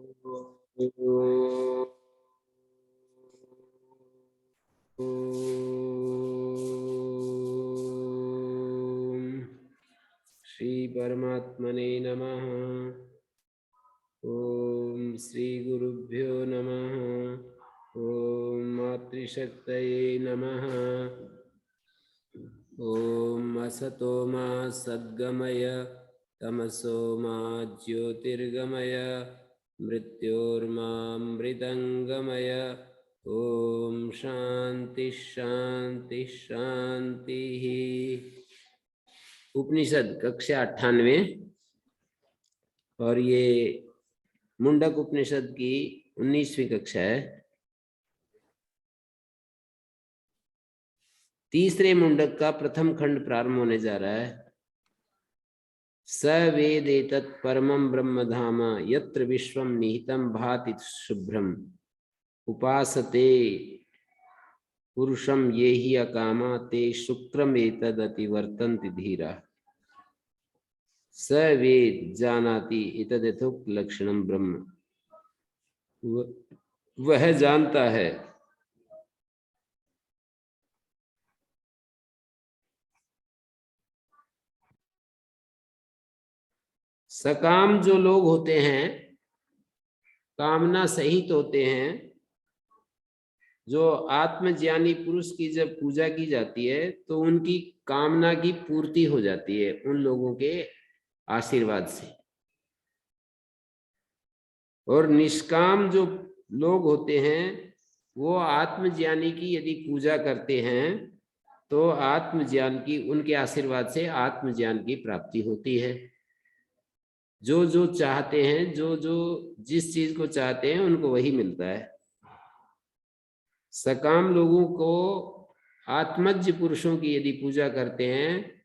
श्री परमात्मने नमः। ओम श्री गुरुभ्यो नमः। ओम मातृशक्तये नमः। ओम असतो मा सद्गमय तमसो मा ज्योतिर्गमय मृत्योर्मामृतंगमय। ओम शांति शांति शांति। उपनिषद कक्षा 98 और ये मुंडक उपनिषद की 19वीं कक्षा है। तीसरे मुंडक का प्रथम खंड प्रारंभ होने जा रहा है। स वेदेतत् परमं ब्रह्म धाम यत्र विश्वं निहितं भाति शुभ्रम उपासते पुरुषं ये हि अकामा ते शुक्रमेतदतिवर्तन्ति धीरा। स वेद जानाति एतदेतोक्त लक्षणं ब्रह्म। वह जानता है। सकाम जो लोग होते हैं, कामना सहित होते हैं, जो आत्मज्ञानी पुरुष की जब पूजा की जाती है तो उनकी कामना की पूर्ति हो जाती है उन लोगों के आशीर्वाद से। और निष्काम जो लोग होते हैं वो आत्मज्ञानी की यदि पूजा करते हैं तो आत्मज्ञान की उनके आशीर्वाद से आत्मज्ञान की प्राप्ति होती है। जो जो चाहते हैं, जो जो जिस चीज को चाहते हैं उनको वही मिलता है। सकाम लोगों को आत्मज्ञ पुरुषों की यदि पूजा करते हैं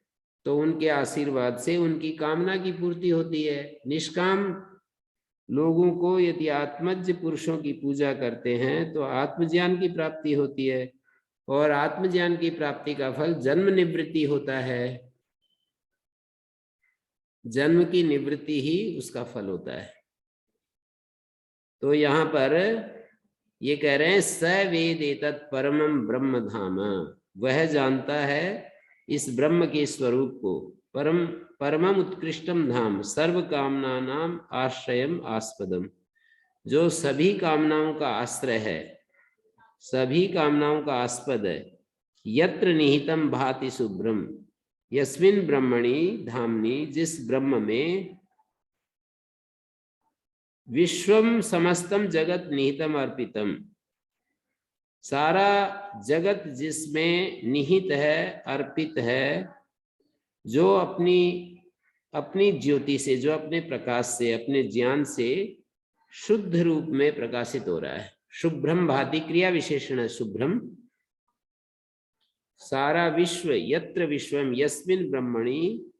तो उनके आशीर्वाद से उनकी कामना की पूर्ति होती है। निष्काम लोगों को यदि आत्मज्ञ पुरुषों की पूजा करते हैं तो आत्मज्ञान की प्राप्ति होती है और आत्मज्ञान की प्राप्ति का फल जन्म निवृत्ति होता है। जन्म की निवृत्ति ही उसका फल होता है। तो यहाँ पर ये कह रहे हैं स वेद एतत् परमं ब्रह्म धाम, वह जानता है इस ब्रह्म के स्वरूप को। परमम उत्कृष्टम धाम सर्व कामना नाम आश्रयम आस्पदम, जो सभी कामनाओं का आश्रय है, सभी कामनाओं का आस्पद है। यत्र निहितम भाति शुभ्रम, यस्मिन ब्रह्मणि धामनि, जिस ब्रह्म में विश्वम समस्तम जगत निहितम अर्पितम, सारा जगत जिसमें निहित है, अर्पित है, जो अपनी अपनी ज्योति से, जो अपने प्रकाश से, अपने ज्ञान से शुद्ध रूप में प्रकाशित हो रहा है। शुभ्रम भाति क्रिया विशेषण है शुभ्रम। सारा विश्व, यत्र विश्वम यस्मिन ब्रह्मणि,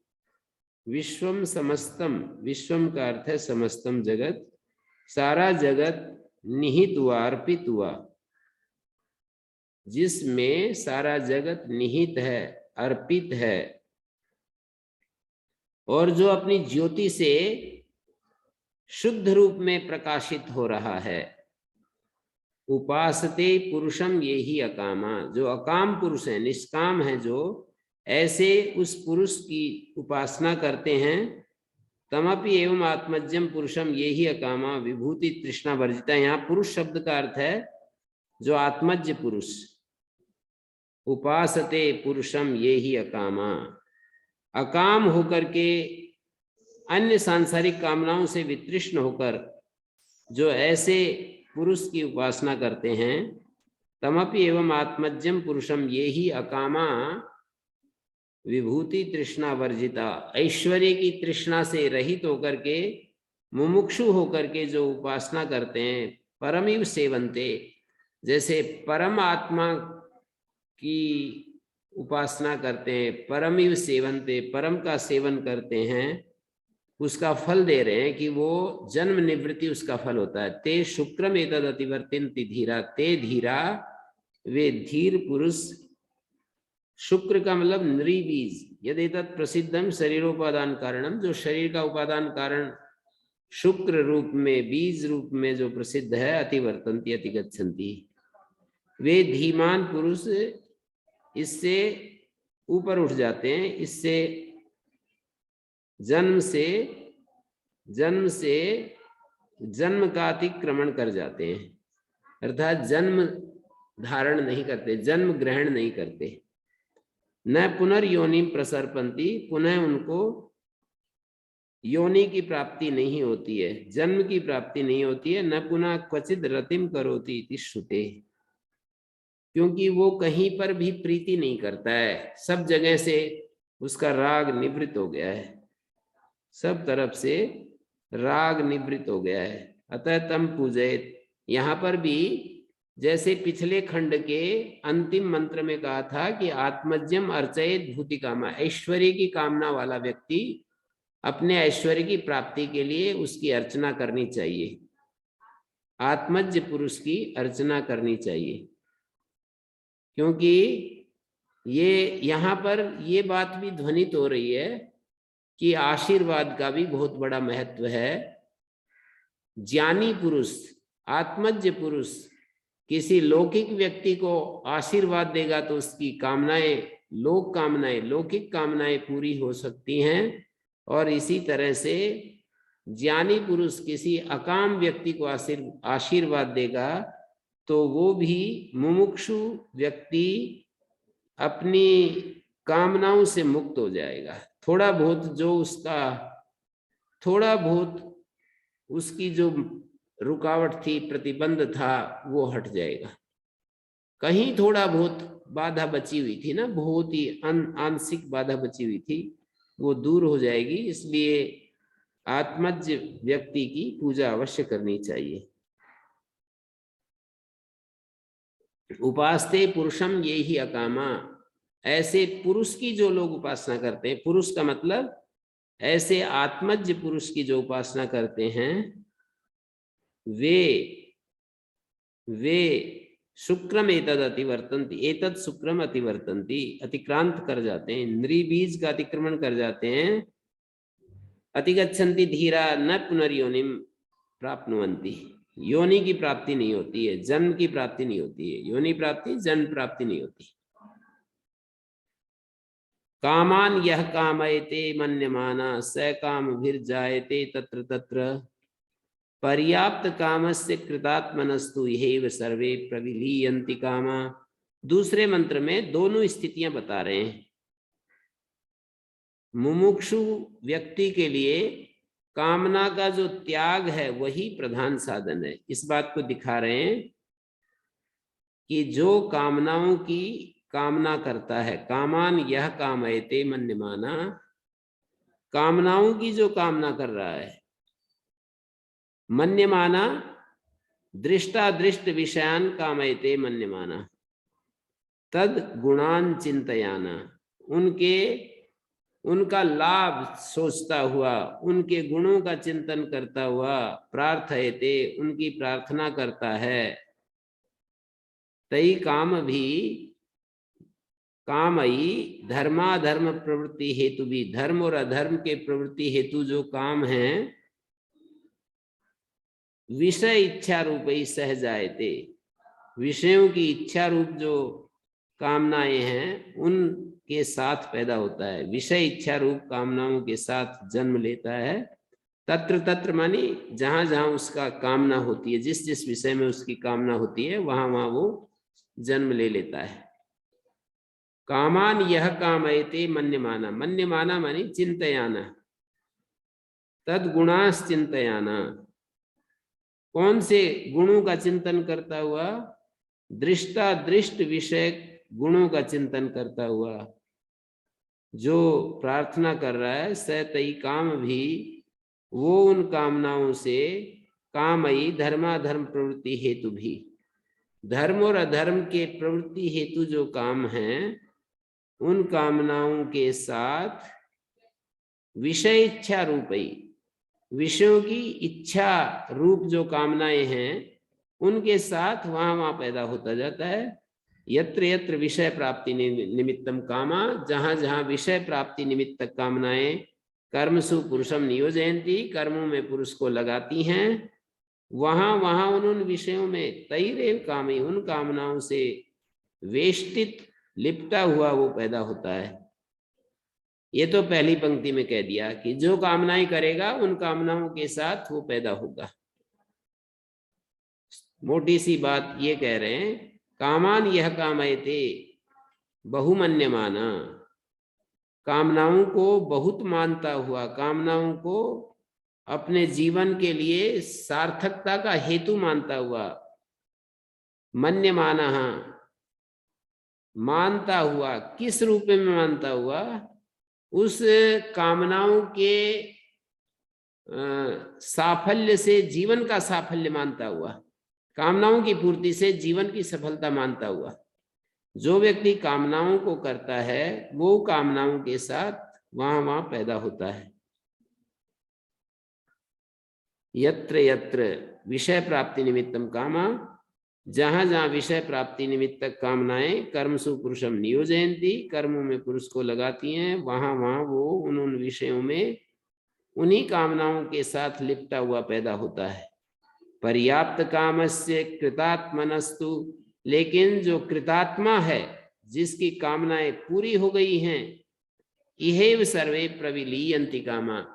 विश्वम समस्तम, विश्वम का अर्थ है समस्तम जगत, सारा जगत निहित हुआ, अर्पित हुआ, जिसमें सारा जगत निहित है, अर्पित है, और जो अपनी ज्योति से शुद्ध रूप में प्रकाशित हो रहा है। उपासते पुरुषम ये ही अकामा, जो अकाम पुरुष है, निष्काम है, जो ऐसे उस पुरुष की उपासना करते हैं। तमपि एवं आत्मज्ञम पुरुषम ये ही अकामा विभूति तृष्णा वर्जिता। यहाँ पुरुष शब्द का अर्थ है जो आत्मज्ञ पुरुष। उपासते पुरुषम ये ही अकामा, अकाम होकर के, अन्य सांसारिक कामनाओं से वितृष्ण होकर जो ऐसे पुरुष की उपासना करते हैं। तमपि एवं आत्मज्ञम पुरुषम ये ही अकामा विभूति तृष्णा वर्जिता, ऐश्वर्य की तृष्णा से रहित होकर के, मुमुक्षु होकर के जो उपासना करते हैं। परमिव सेवन्ते, जैसे परम आत्मा की उपासना करते हैं। परमिव सेवन्ते, परम का सेवन करते हैं, उसका फल दे रहे हैं कि वो जन्म निवृत्ति उसका फल होता है। ते शुक्रम एतद अतिवर्तिन्ति धीरा, ते धीरा, वे धीर पुरुष। शुक्र का मतलब नृबीज। यदि तत् प्रसिद्धम शरीरोपादान कारणम, जो शरीर का उपादान कारण शुक्र रूप में, बीज रूप में जो प्रसिद्ध है, अतिवर्तन्ति अतिगच्छन्ति। वे धीमान पुरुष इससे ऊपर उठ जाते हैं, इससे जन्म का अतिक्रमण कर जाते हैं, अर्थात जन्म धारण नहीं करते, जन्म ग्रहण नहीं करते। न पुनर्योनि प्रसरपंती, पुनः उनको योनि की प्राप्ति नहीं होती है, जन्म की प्राप्ति नहीं होती है। न पुनः क्वचित रतिम करोति इति श्रुते, क्योंकि वो कहीं पर भी प्रीति नहीं करता है, सब जगह से उसका राग निवृत्त हो गया है, सब तरफ से राग निवृत्त हो गया है। अतः तम पूजयत, यहाँ पर भी जैसे पिछले खंड के अंतिम मंत्र में कहा था कि आत्मज्यम अर्चयत भूति कामा, ऐश्वर्य की कामना वाला व्यक्ति अपने ऐश्वर्य की प्राप्ति के लिए उसकी अर्चना करनी चाहिए, आत्मज्य पुरुष की अर्चना करनी चाहिए। क्योंकि ये यहाँ पर ये बात भी ध्वनित हो रही है कि आशीर्वाद का भी बहुत बड़ा महत्व है। ज्ञानी पुरुष, आत्मज्ञ पुरुष किसी लौकिक व्यक्ति को आशीर्वाद देगा तो उसकी कामनाएं, लौकिक कामनाएं पूरी हो सकती हैं, और इसी तरह से ज्ञानी पुरुष किसी अकाम व्यक्ति को आशीर्वाद देगा तो वो भी मुमुक्षु व्यक्ति अपनी कामनाओं से मुक्त हो जाएगा। थोड़ा बहुत उसकी जो रुकावट थी, प्रतिबंध था, वो हट जाएगा। कहीं थोड़ा बहुत बाधा बची हुई थी ना, बहुत ही आंशिक बाधा बची हुई थी, वो दूर हो जाएगी। इसलिए आत्मज्ञ व्यक्ति की पूजा अवश्य करनी चाहिए। उपासते पुरुषम ये ही अकामा, ऐसे पुरुष की जो लोग उपासना करते हैं, पुरुष का मतलब ऐसे आत्मज्ञ पुरुष की जो उपासना करते हैं, वे शुक्रम एतद अतिवर्तन्ति, एतद शुक्रम अतिवर्तन्ति, अतिक्रांत कर जाते हैं, इंद्रिय बीज का अतिक्रमण कर जाते हैं। अतिगच्छन्ति धीरा न पुनर्योनिम प्राप्नुवन्ति, योनि की प्राप्ति नहीं होती है, जन्म की प्राप्ति नहीं होती है, योनि प्राप्ति, जन्म प्राप्ति नहीं होती। कामान यह कामयते मन्यमाना स कामभिर्जायते तत्र तत्र, पर्याप्त कामस्य कृतात्मनस्तु यैव सर्वे प्रविलीयन्ति कामा। दूसरे मंत्र में दोनों स्थितियां बता रहे हैं। मुमुक्षु व्यक्ति के लिए कामना का जो त्याग है वही प्रधान साधन है। इस बात को दिखा रहे हैं कि जो कामनाओं की कामना करता है, कामान यह कामयते मन्यमाना, कामनाओं की जो कामना कर रहा है, मन्यमाना दृष्टादृष्ट विषयान कामयते मन्यमाना, तद गुणान चिंतयाना, उनका लाभ सोचता हुआ, उनके गुणों का चिंतन करता हुआ, प्रार्थयते, उनकी प्रार्थना करता है। तई काम भी कामयी धर्माधर्म प्रवृत्ति हेतु भी, धर्म और अधर्म के प्रवृत्ति हेतु जो काम है, विषय इच्छा रूप ही सहजायते, विषयों की इच्छा रूप जो कामनाएं हैं उनके साथ पैदा होता है, विषय इच्छा रूप कामनाओं के साथ जन्म लेता है। तत्र तत्र मानी जहां जहां उसका कामना होती है, जिस जिस विषय में उसकी कामना होती है वहां वहां वो जन्म ले लेता है। कामान यह कामयते मन्यमाना, मन्यमाना मानी चिंतयाना, तद गुणास चिंतयाना, कौन से गुणों का चिंतन करता हुआ, दृष्टा दृष्ट विषय गुणों का चिंतन करता हुआ जो प्रार्थना कर रहा है, सतई काम भी, वो उन कामनाओं से कामयी धर्माधर्म प्रवृत्ति हेतु भी, धर्म और अधर्म के प्रवृत्ति हेतु जो काम हैं उन कामनाओं के साथ विषय इच्छा रूपी, विषयों की इच्छा रूप जो कामनाएं हैं उनके साथ वहां वहां पैदा होता जाता है। यत्र यत्र विषय प्राप्ति निमित्तम कामा, जहां जहां विषय प्राप्ति निमित्त कामनाएं कर्मसु पुरुषम नियोजयन्ति, कर्मों में पुरुष को लगाती हैं, वहां वहां उन विषयों में तैरेव कामी, उन कामनाओं से वेष्टित लिपटा हुआ वो पैदा होता है। ये तो पहली पंक्ति में कह दिया कि जो कामनाएं करेगा उन कामनाओं के साथ वो पैदा होगा। मोटी सी बात ये कह रहे हैं, कामान यह कामयते बहुमन्यमाना, कामनाओं को बहुत मानता हुआ, कामनाओं को अपने जीवन के लिए सार्थकता का हेतु मानता हुआ, मन्यमाना, मानता हुआ, किस रूप में मानता हुआ, उस कामनाओं के साफल्य से जीवन का साफल्य मानता हुआ, कामनाओं की पूर्ति से जीवन की सफलता मानता हुआ। जो व्यक्ति कामनाओं को करता है वो कामनाओं के साथ वहां वहां पैदा होता है। यत्र यत्र विषय प्राप्ति निमित्तम कामा, जहां जहां विषय प्राप्ति निमित्तक कामनाएं कर्मसु पुरुषम नियोजयन्ति, कर्मों में पुरुष को लगाती हैं, वहां वहां वो उन विषयों में उन्हीं कामनाओं के साथ लिपटा हुआ पैदा होता है। पर्याप्त कामस्य कृतात्मनस्तु, लेकिन जो कृतात्मा है, जिसकी कामनाएं पूरी हो गई हैं, इहेव सर्वे प्रविलीयन्ति कामा,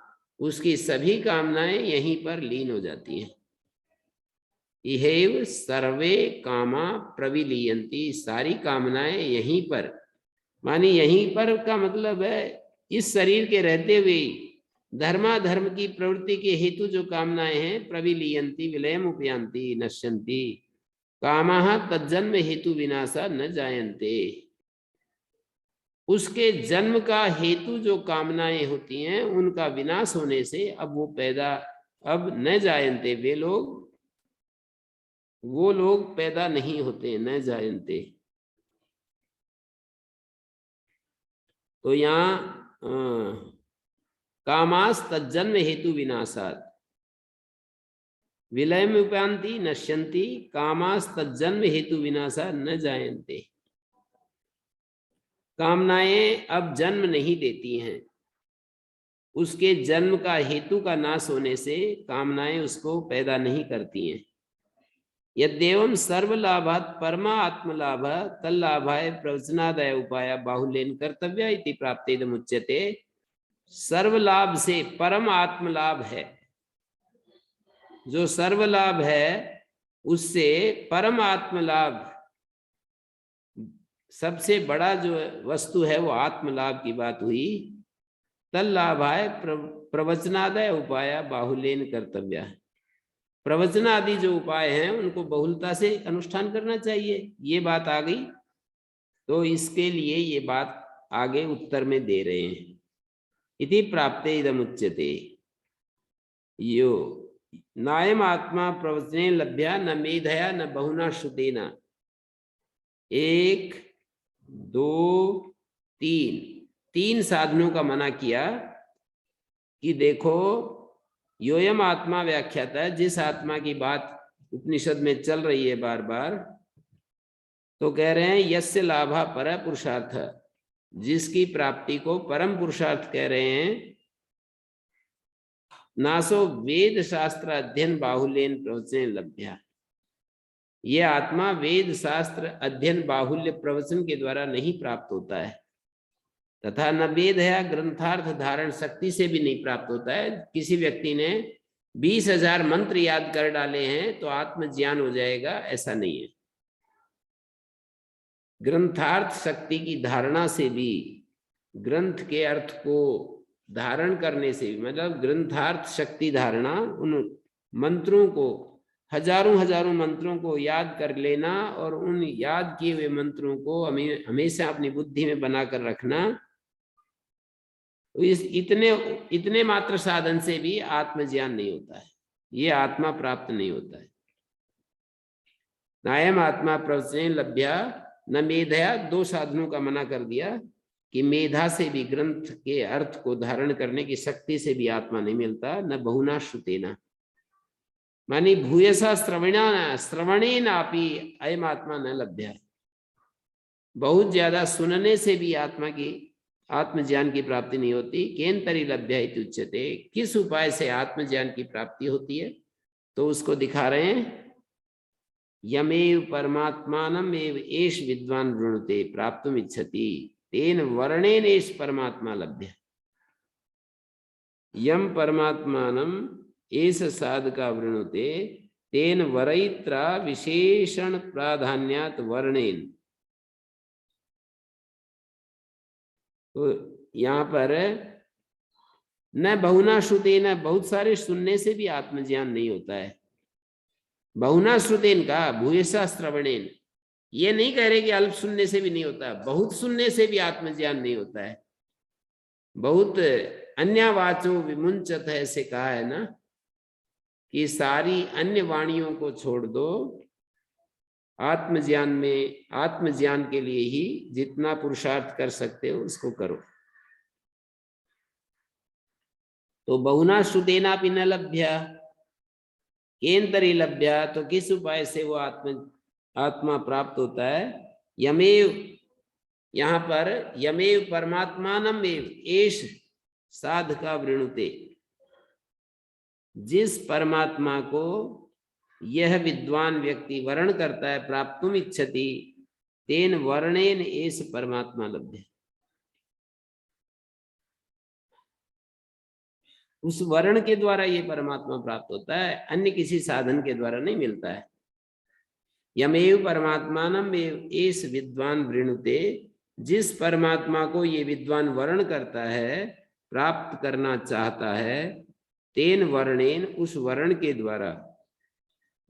उसकी सभी कामनाएं यहीं पर लीन हो जाती हैं। इहेव सर्वे कामा प्रविलीयन्ति, सारी कामनाएं यहीं पर, मानी यहीं पर का मतलब है इस शरीर के रहते हुए धर्माधर्म की प्रवृत्ति के हेतु जो कामनाएं हैं, प्रविलीयन्ति विलयम उपयान्ति नश्यन्ति, कामाः तज्जन्म हेतु विनाशा न जायन्ते, उसके जन्म का हेतु जो कामनाएं होती हैं उनका विनाश होने से अब वो पैदा, अब न जायन्ते, वो लोग पैदा नहीं होते, न जायन्ते। तो यहाँ कामास तज्जन्म हेतु विनाशात विलयम उपयान्ति नश्यन्ति, कामास तज्जन्म हेतु विनाशा न जायन्ते, कामनाएं अब जन्म नहीं देती हैं, उसके जन्म का हेतु का नाश होने से कामनाएं उसको पैदा नहीं करती हैं। यद्येवं सर्वलाभात् परमा आत्मलाभ तल्लाभाय प्रवचनादय उपाय बाहुल्येन कर्तव्य इति प्राप्तेदमुच्यते। सर्वलाभ से परम आत्मलाभ है, जो सर्वलाभ है उससे परम आत्मलाभ, सबसे बड़ा जो वस्तु है वो आत्मलाभ की बात हुई। तल्लाभाय प्रवचनादय उपाय बाहुल्येन कर्तव्य है, प्रवचन आदि जो उपाय हैं उनको बहुलता से अनुष्ठान करना चाहिए, ये बात आ गई। तो इसके लिए ये बात आगे उत्तर में दे रहे हैं। इति प्राप्ते इदमुच्यते, यो नायम आत्मा प्रवचने लभ्या न मेधया न बहुना श्रुतेना। 1 2 3 साधनों का मना किया कि देखो योयम आत्मा व्याख्याता है, जिस आत्मा की बात उपनिषद में चल रही है बार बार, तो कह रहे हैं यस्य लाभा पर पुरुषार्थ, जिसकी प्राप्ति को परम पुरुषार्थ कह रहे हैं। नासो वेद शास्त्र अध्ययन बाहुल्येन प्रवचने लभ्या, ये आत्मा वेद शास्त्र अध्ययन बाहुल्य प्रवचन के द्वारा नहीं प्राप्त होता है। तथा न वेद है ग्रंथार्थ धारण शक्ति से भी नहीं प्राप्त होता है। किसी व्यक्ति ने 20,000 मंत्र याद कर डाले हैं तो आत्मज्ञान हो जाएगा, ऐसा नहीं है। ग्रंथार्थ शक्ति की धारणा से भी, ग्रंथ के अर्थ को धारण करने से भी, मतलब ग्रंथार्थ शक्ति धारणा, उन मंत्रों को, हजारों मंत्रों को याद कर लेना और उन याद किए हुए मंत्रों को हमेशा अपनी बुद्धि में बनाकर रखना, इस इतने मात्र साधन से भी आत्मज्ञान नहीं होता है, ये आत्मा प्राप्त नहीं होता है। नायम आत्मा प्रवचने लभ्या न मेधया, 2 साधनों का मना कर दिया कि मेधा से भी, ग्रंथ के अर्थ को धारण करने की शक्ति से भी आत्मा नहीं मिलता। न बहुना श्रुतेना, मानी भूयसा श्रवणेन अपि अयम आत्मा न लभ्या, बहुत ज्यादा सुनने से भी आत्मा की आत्मज्ञान की प्राप्ति नहीं होती। केन तरी लभ्य इति उच्यते, किस उपाय से आत्मज्ञान की प्राप्ति होती है, तो उसको दिखा रहे हैं। यमेव परमात्मानम एव एष विद्वान वृणुते प्राप्तुम इच्छति तेन वर्णेन एष परमात्मा लभ्य। यम परमात्मानम एष साधका वृणुते तेन वरयित्रा विशेषण प्राधान्यात वर्णेन। तो यहाँ पर न बहुना श्रुतेन, बहुत सारे सुनने से भी आत्मज्ञान नहीं होता है। बहुना श्रुतेन का भूयसा श्रवणेन, ये नहीं कह रहे कि अल्प सुनने से भी नहीं होता, बहुत सुनने से भी आत्मज्ञान नहीं होता है। बहुत अन्य वाचो विमुंचत है, ऐसे कहा है ना कि सारी अन्य वाणियों को छोड़ दो, आत्मज्ञान में, आत्मज्ञान के लिए ही जितना पुरुषार्थ कर सकते हो उसको करो। तो बहुना श्रुतेना भी न लभ्य, केंतरी लभ्य, तो किस उपाय से वो आत्मा प्राप्त होता है। यमेव, यहाँ पर यमेव परमात्मानम एव एष साधका वृणुते, जिस परमात्मा को यह विद्वान व्यक्ति वर्ण करता है, प्राप्तुम इच्छति तेन वर्णेन एष परमात्मा लभ्य, उस वर्ण के द्वारा ये परमात्मा प्राप्त होता है, अन्य किसी साधन के द्वारा नहीं मिलता है। यमेव परमात्मानम एव एष विद्वान वृणुते, जिस परमात्मा को ये विद्वान वर्ण करता है, प्राप्त करना चाहता है, तेन वर्णेन, उस वर्ण के द्वारा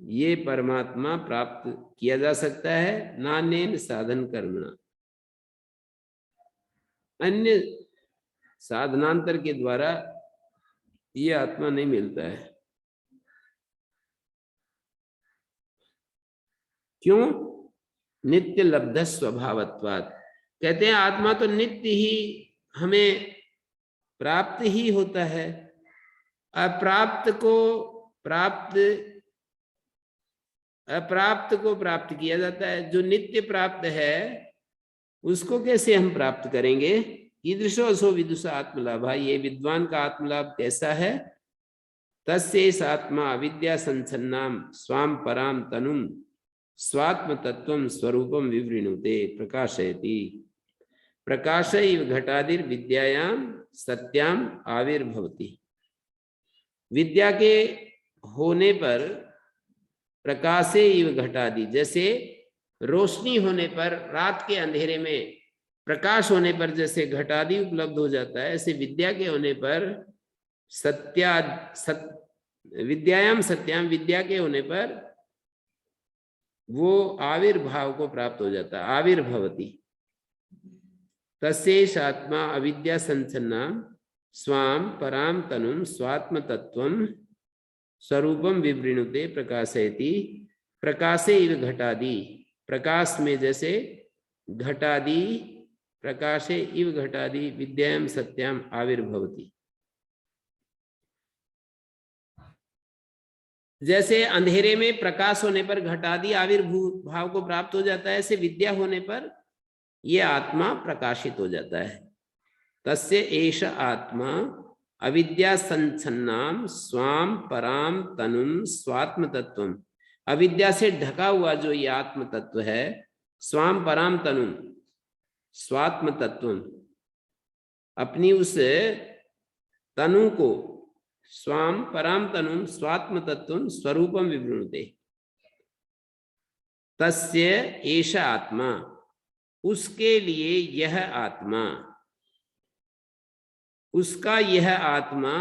ये परमात्मा प्राप्त किया जा सकता है। नान्येन साधन कर्मणा, अन्य साधनांतर के द्वारा ये आत्मा नहीं मिलता है। क्यों? नित्य लब्ध स्वभावत्वात्, कहते हैं आत्मा तो नित्य ही हमें प्राप्त ही होता है। अप्राप्त को प्राप्त किया जाता है। जो नित्य प्राप्त है उसको कैसे हम प्राप्त करेंगे। ईदृशो असो विदुषा आत्मलाभ, ये विद्वान का आत्मलाभ कैसा है। तस्यैष आत्मा अविद्या संच्छन्नाम स्वाम पराम तनुम स्वात्म तत्वम स्वरूपम विवृणुते प्रकाशयति। प्रकाश इव घटादिर विद्यायाम सत्याम आविर्भवति, विद्या के होने पर प्रकाशे इव घटादि, जैसे रोशनी होने पर, रात के अंधेरे में प्रकाश होने पर जैसे घटादि उपलब्ध हो जाता है, ऐसे विद्या के होने पर विद्यायाम सत्याम, विद्या के होने पर वो आविर्भाव को प्राप्त हो जाता है, आविर्भवति। तस्यैष आत्मा अविद्या संच्छन्ना स्वाम पराम तनुम स्वात्म तत्वम स्वरूपम विवृणुते प्रकाशयति। प्रकाशे इव घटादि, प्रकाश में जैसे घटादि, प्रकाशे इव घटादि विद्यायाम सत्याम आविर्भवति। जैसे अंधेरे में प्रकाश होने पर घटादि आविर्भाव को प्राप्त हो जाता है, ऐसे विद्या होने पर यह आत्मा प्रकाशित हो जाता है। तस्य एष आत्मा अविद्या संच्छन्नाम स्वाम पराम तनुम स्वात्म तत्वम, अविद्या से ढका हुआ जो ये आत्म तत्व है, स्वाम पराम तनुम स्वात्म तत्वम, अपनी उस तनु को, स्वाम पराम तनुम स्वात्म तत्वम स्वरूपम विवृणुते। तस्य एष आत्मा, उसके लिए यह आत्मा, उसका यह आत्मा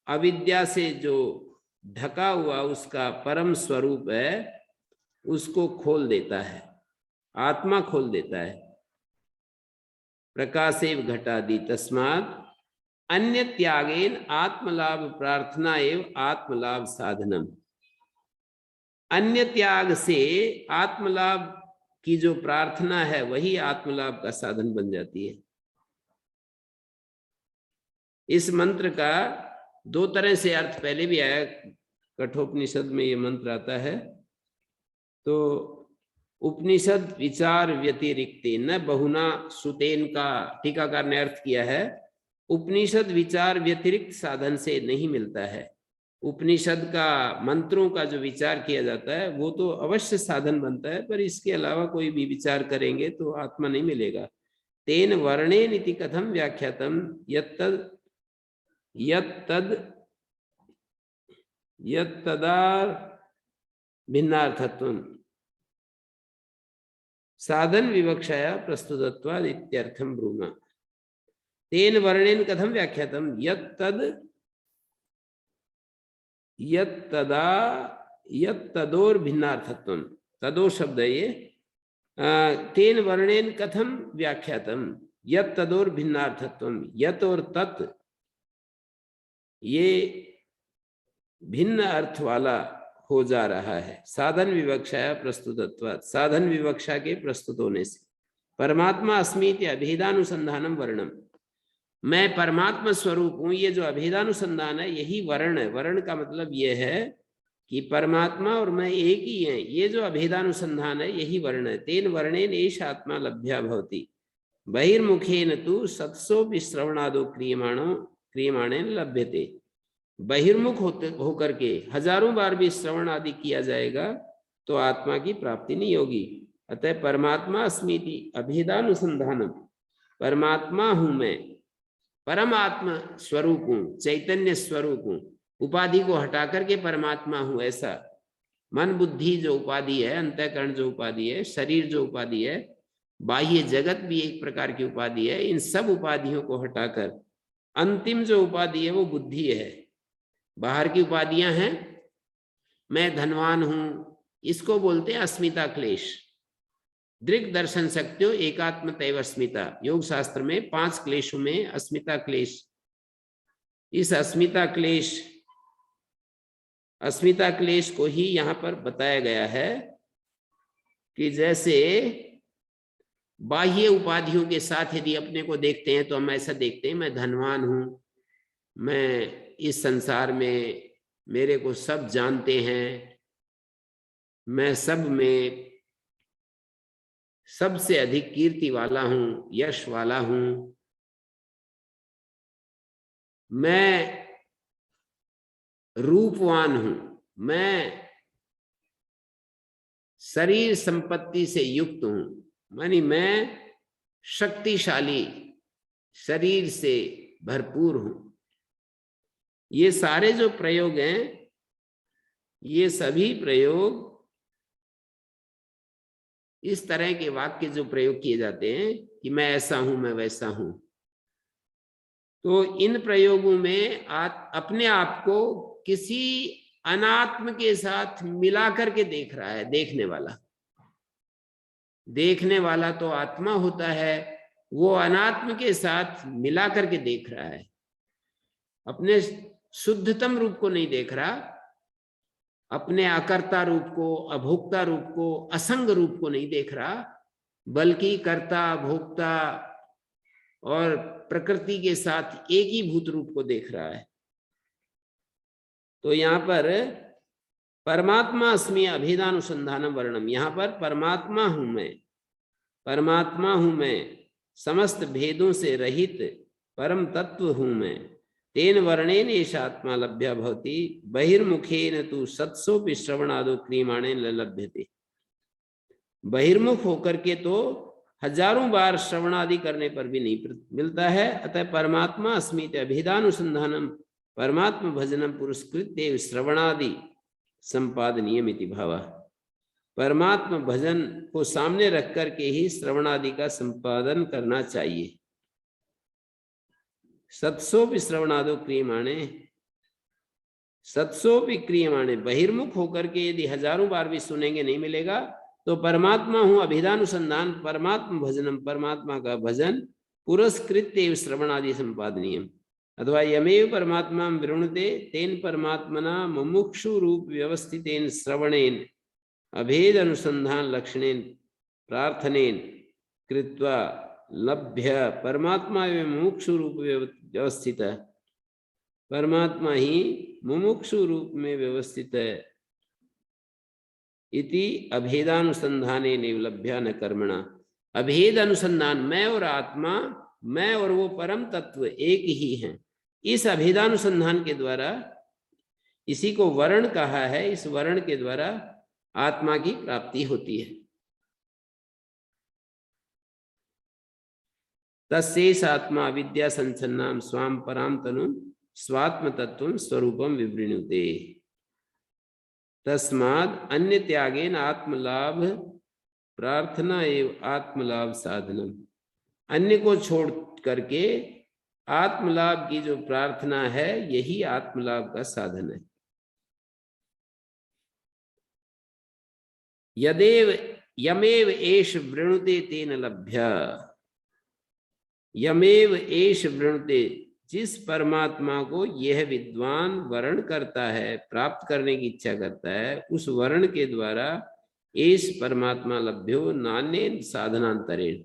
अविद्या से जो ढका हुआ उसका परम स्वरूप है, उसको खोल देता है, आत्मा खोल देता है। प्रकाशेव घटादि तस्मात् अन्य त्यागेन आत्मलाभ प्रार्थना एव आत्मलाभ साधनम, अन्य त्याग से आत्मलाभ की जो प्रार्थना है वही आत्मलाभ का साधन बन जाती है। इस मंत्र का दो तरह से अर्थ पहले भी आया, कठोपनिषद में ये मंत्र आता है। तो उपनिषद विचार व्यतिरिक्ते न बहुना सुतेन का टीकाकार ने अर्थ किया है, उपनिषद विचार व्यतिरिक्त साधन से नहीं मिलता है। उपनिषद का मंत्रों का जो विचार किया जाता है वो तो अवश्य साधन बनता है, पर इसके अलावा कोई भी विचार करेंगे तो आत्मा नहीं मिलेगा। तेन वर्णेन इति कथम व्याख्यातम यत्तदा भिन्नार्थत्वम साधन विवक्षाया प्रस्तुतत्वाद इत्यर्थम ब्रूमा। तेन वर्णेन कथम व्याख्यातम यत्तदोर भिन्नार्थत्वम, तदो शब्द ये तेन वर्णेन कथम व्याख्यातम यत्तदोर भिन्नार्थत्वम, यत और तत् ये भिन्न अर्थ वाला हो जा रहा है। साधन विवक्षाया प्रस्तुतत्वात्, साधन विवक्षा के प्रस्तुत होने से। परमात्मा अस्मीति अभेदानुसंधानम वर्णम, मैं परमात्मा स्वरूप हूं, ये जो अभेदानुसंधान है यही वर्ण है। वर्ण का मतलब ये है कि परमात्मा और मैं एक ही हैं, ये जो अभेदानुसंधान है यही वर्ण है। तेन वर्णेन एष आत्मा लभ्या भवति बहिर्मुखेन तु सत्सोपि श्रवणादो क्रियमाणेन लभ्यते। बहिर्मुख होकर के हजारों बार भी श्रवण आदि किया जाएगा तो आत्मा की प्राप्ति नहीं होगी। अतः परमात्मा अस्मीति अभेदानुसंधानम, परमात्मा हूं मैं, परमात्मा स्वरूप हूं, चैतन्य स्वरूप हूं, उपाधि को हटा करके परमात्मा हूं ऐसा। मन बुद्धि जो उपाधि है, अंतःकरण जो उपाधि है, शरीर जो उपाधि है, बाह्य जगत भी एक प्रकार की उपाधि है, इन सब उपाधियों को हटाकर अंतिम जो उपाधि है वो बुद्धि है। बाहर की उपाधियां हैं, मैं धनवान हूं, इसको बोलते हैं अस्मिता क्लेश। दृक् दर्शन शक्तियों एकात्म तैवस्मिता, योग शास्त्र में 5 क्लेशों में अस्मिता क्लेश, इस अस्मिता क्लेश को ही यहां पर बताया गया है कि जैसे बाह्य उपाधियों के साथ यदि अपने को देखते हैं तो हम ऐसा देखते हैं मैं धनवान हूं, मैं इस संसार में मेरे को सब जानते हैं, मैं सब में सबसे अधिक कीर्ति वाला हूं, यश वाला हूं, मैं रूपवान हूं, मैं शरीर संपत्ति से युक्त हूं, मानी मैं शक्तिशाली शरीर से भरपूर हूं। ये सारे जो प्रयोग हैं, ये सभी प्रयोग इस तरह के वाक्य जो प्रयोग किए जाते हैं कि मैं ऐसा हूं, मैं वैसा हूं, तो इन प्रयोगों में अपने आप को किसी अनात्म के साथ मिला करके देख रहा है देखने वाला तो आत्मा होता है, वो अनात्म के साथ मिला करके देख रहा है। अपने शुद्धतम रूप को नहीं देख रहा, अपने अकर्ता रूप को, अभोक्ता रूप को, असंग रूप को नहीं देख रहा, बल्कि कर्ता भोक्ता और प्रकृति के साथ एक ही भूत रूप को देख रहा है। तो यहाँ पर परमात्मा अस्मि अभेदानुसंधानम वर्णम, यहाँ पर परमात्मा हूं मैं, समस्त भेदों से रहित परम तत्व हूं मैं। तेन वर्णेन एष आत्मा लभ्या भवति बहिर्मुखेन तु सत्सोपि श्रवणादो क्रियमाणेन लभ्यते। बहिर्मुख होकर के तो हजारों बार श्रवणादि करने पर भी नहीं मिलता है। अतः परमात्मा अस्मित अभेदानुसंधानम परमात्मा भजनम पुरस्कृत्य श्रवणादि संपादनीयम इति भाव। परमात्मा भजन को सामने रख करके ही श्रवणादि का संपादन करना चाहिए। सत्सोपि श्रवणादो क्रियमाणे, सत्सोपि क्रियमाणे, बहिर्मुख होकर के यदि हजारों बार भी सुनेंगे नहीं मिलेगा तो परमात्मा हूं अभेदानुसंधान परमात्मा भजनम, परमात्मा का भजन पुरस्कृत्य श्रवणादि संपादनीयम। अथवा यमेव परमात्मा वृणुते तेन परमात्मना मुमुक्षु रूप व्यवस्थितेन श्रवणेन अभेद अनुसंधान लक्षणेन प्रार्थनेन कृत्वा लभ्य। परमात्मा मुमुक्षु रूप व्यवस्थित है, परमात्मा ही मुमुक्षु रूप में व्यवस्थित है, इति अभेदानुसंधाने निवलभ्य न कर्मणा। अभेद अनुसंधान, मैं और आत्मा, मैं और वो परम तत्व एक ही हैं, इस अभेदानुसंधान के द्वारा, इसी को वर्ण कहा है, इस वर्ण के द्वारा आत्मा की प्राप्ति होती है। तस्यैष आत्मा विद्या संचन्नाम स्वाम पराम तनु स्वात्म तत्व स्वरूपम विवृणुते। तस्माद् अन्य त्यागेन आत्मलाभ प्रार्थना एवं आत्मलाभ साधनम। अन्य को छोड़ करके आत्मलाभ की जो प्रार्थना है, यही आत्मलाभ का साधन है। यदेव यमेव एष वृणुते तेन लभ्य। यमेव एष वृणुते, जिस परमात्मा को यह विद्वान वर्ण करता है, प्राप्त करने की इच्छा करता है, उस वर्ण के द्वारा एष परमात्मा लभ्यो नान्येन साधनांतरेण।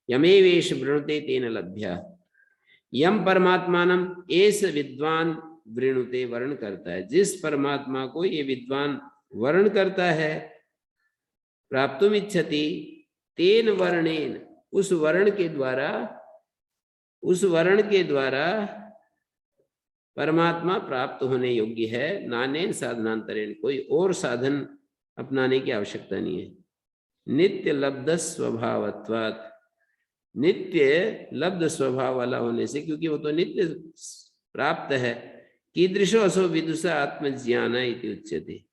यमेव एष वृणुते तेन लभ्य। यम परमात्मानम एष विद्वान वृणुते, वर्ण करता है, जिस परमात्मा को ये विद्वान वर्ण करता है, प्राप्तुम इच्छति तेन वर्णेन, उस वर्ण के द्वारा, उस वर्ण के द्वारा परमात्मा प्राप्त होने योग्य है। नानेन साधनांतरेण, कोई और साधन अपनाने की आवश्यकता नहीं है। नित्य लब्ध स्वभावत्वात्, नित्य लब्ध स्वभाव वाला होने से, क्योंकि वो तो नित्य प्राप्त है। कीदृशो असो विदुषा आत्मज्ञान इति उच्यते।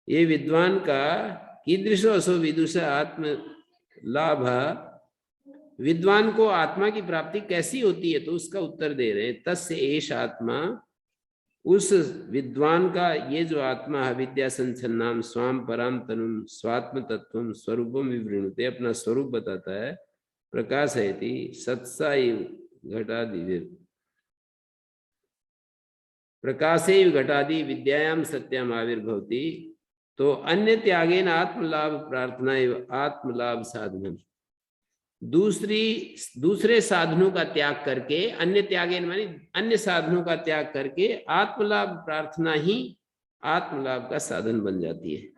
ये विद्वान का कीदृशो असो विदुषा आत्म लाभ, विद्वान को आत्मा की प्राप्ति कैसी होती है, तो उसका उत्तर दे रहे हैं। तस्य एष आत्मा, उस विद्वान का ये जो आत्मा है, विद्या संचन्नाम स्वाम पराम तनुम स्वात्म तत्वम स्वरूपम विवृणुते, अपना स्वरूप बताता है। प्रकाश है सत्सा घटादि, प्रकाशे घटादि विद्यायाम सत्याम आविर्भवति। तो अन्य त्यागेन आत्मलाभ प्रार्थना एवं आत्मलाभ साधन। दूसरे साधनों का त्याग करके, अन्य त्यागेन मानी अन्य साधनों का त्याग करके आत्मलाभ प्रार्थना ही आत्मलाभ का साधन बन जाती है।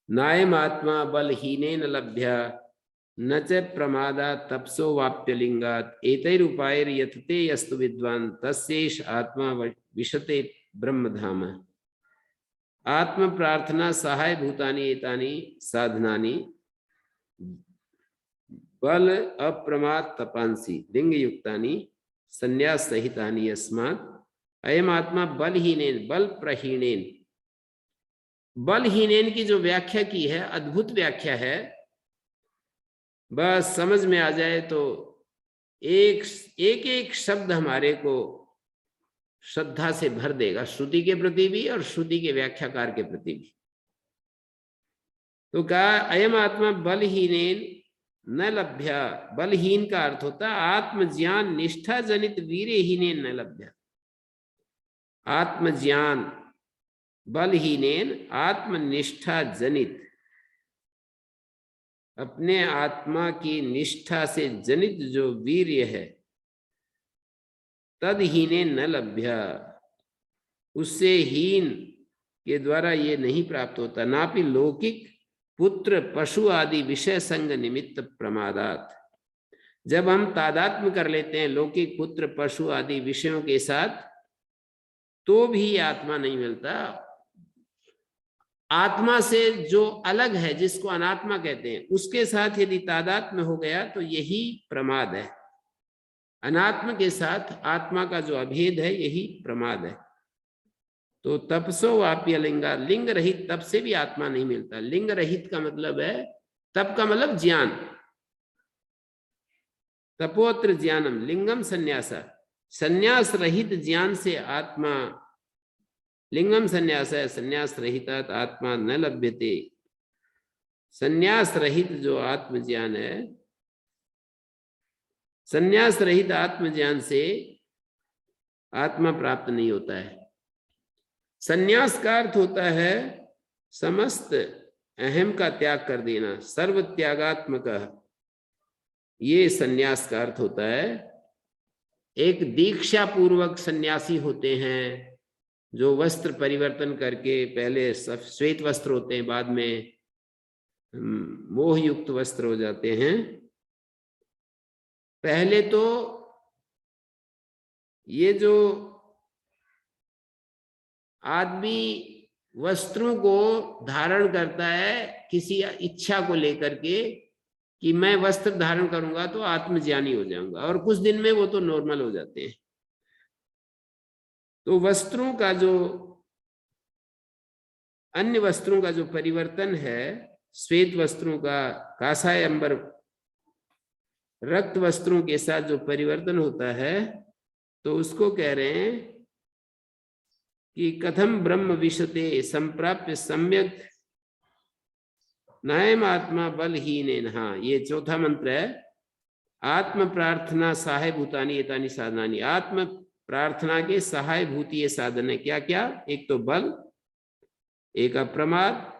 नायम आत्मा बलहीनेन लभ्य न च प्रमादा तपसो वाप्यलिंगात् एतैरुपायर यतते यस्तु विद्वान तस्यैष आत्मा विशते ब्रह्मधाम। आत्म प्रार्थना सहाय भूतानि एतानि साधनानि बल अप्रमाद तपांसी लिंग युक्तानि संन्यास सहितानि यस्मात् अयम आत्मा बलहीनेन, बल प्रहीणेन। बलहीनेन की जो व्याख्या की है, अद्भुत व्याख्या है, बस समझ में आ जाए तो एक एक शब्द हमारे को श्रद्धा से भर देगा, श्रुति के प्रति भी और श्रुति के व्याख्याकार के प्रति भी। तो कहा अयम आत्मा बलहीनेन न लभ्य। बलहीन का अर्थ होता है आत्मज्ञान निष्ठा जनित वीर्यहीनेन न लभ्य। आत्मज्ञान बलहीनेन, आत्मनिष्ठा जनित, अपने आत्मा की निष्ठा से जनित जो वीर्य है, तदहीने न लभ्य, उससे हीन के द्वारा ये नहीं प्राप्त होता। नापि लौकिक पुत्र पशु आदि विषय संग निमित्त प्रमादात। जब हम तादात्म्य कर लेते हैं लौकिक पुत्र पशु आदि विषयों के साथ, तो भी आत्मा नहीं मिलता। आत्मा से जो अलग है, जिसको अनात्मा कहते हैं, उसके साथ यदि तादात्म्य हो गया तो यही प्रमाद है। अनात्म के साथ आत्मा का जो अभेद है, यही प्रमाद है। तो तपसो वाप्य लिंगा, लिंग रहित तप से भी आत्मा नहीं मिलता। लिंग रहित का मतलब है, तप का मतलब ज्ञान, तपोत्र ज्ञानम लिंगम संन्यासा, संन्यास रहित ज्ञान से आत्मा, लिंगम संन्यास है, संन्यास रहितात आत्मा न लभ्यते। संन्यास रहित जो आत्मज्ञान है, संन्यास रहित आत्मज्ञान से आत्मा प्राप्त नहीं होता है। संन्यास का अर्थ होता है समस्त अहम का त्याग कर देना, सर्व त्यागात्मक, ये संन्यास का अर्थ होता है। एक दीक्षा पूर्वक सन्यासी होते हैं जो वस्त्र परिवर्तन करके, पहले श्वेत वस्त्र होते हैं, बाद में मोह युक्त वस्त्र हो जाते हैं। पहले तो ये जो आदमी वस्त्रों को धारण करता है किसी इच्छा को लेकर के कि मैं वस्त्र धारण करूंगा तो आत्मज्ञानी हो जाऊंगा, और कुछ दिन में वो तो नॉर्मल हो जाते हैं। तो वस्त्रों का जो, अन्य वस्त्रों का जो परिवर्तन है, श्वेत वस्त्रों का कासाय अंबर रक्त वस्त्रों के साथ जो परिवर्तन होता है, तो उसको कह रहे हैं कि कथम ब्रह्म विशते संप्राप्य सम्यक नायम आत्मा बलहीन। हाँ, ये चौथा मंत्र है। आत्म प्रार्थना सहाय भूतानी एतानी साधनानी। आत्म प्रार्थना के सहाय भूति ये साधन है। क्या क्या? एक तो बल, एक अप्रमाद,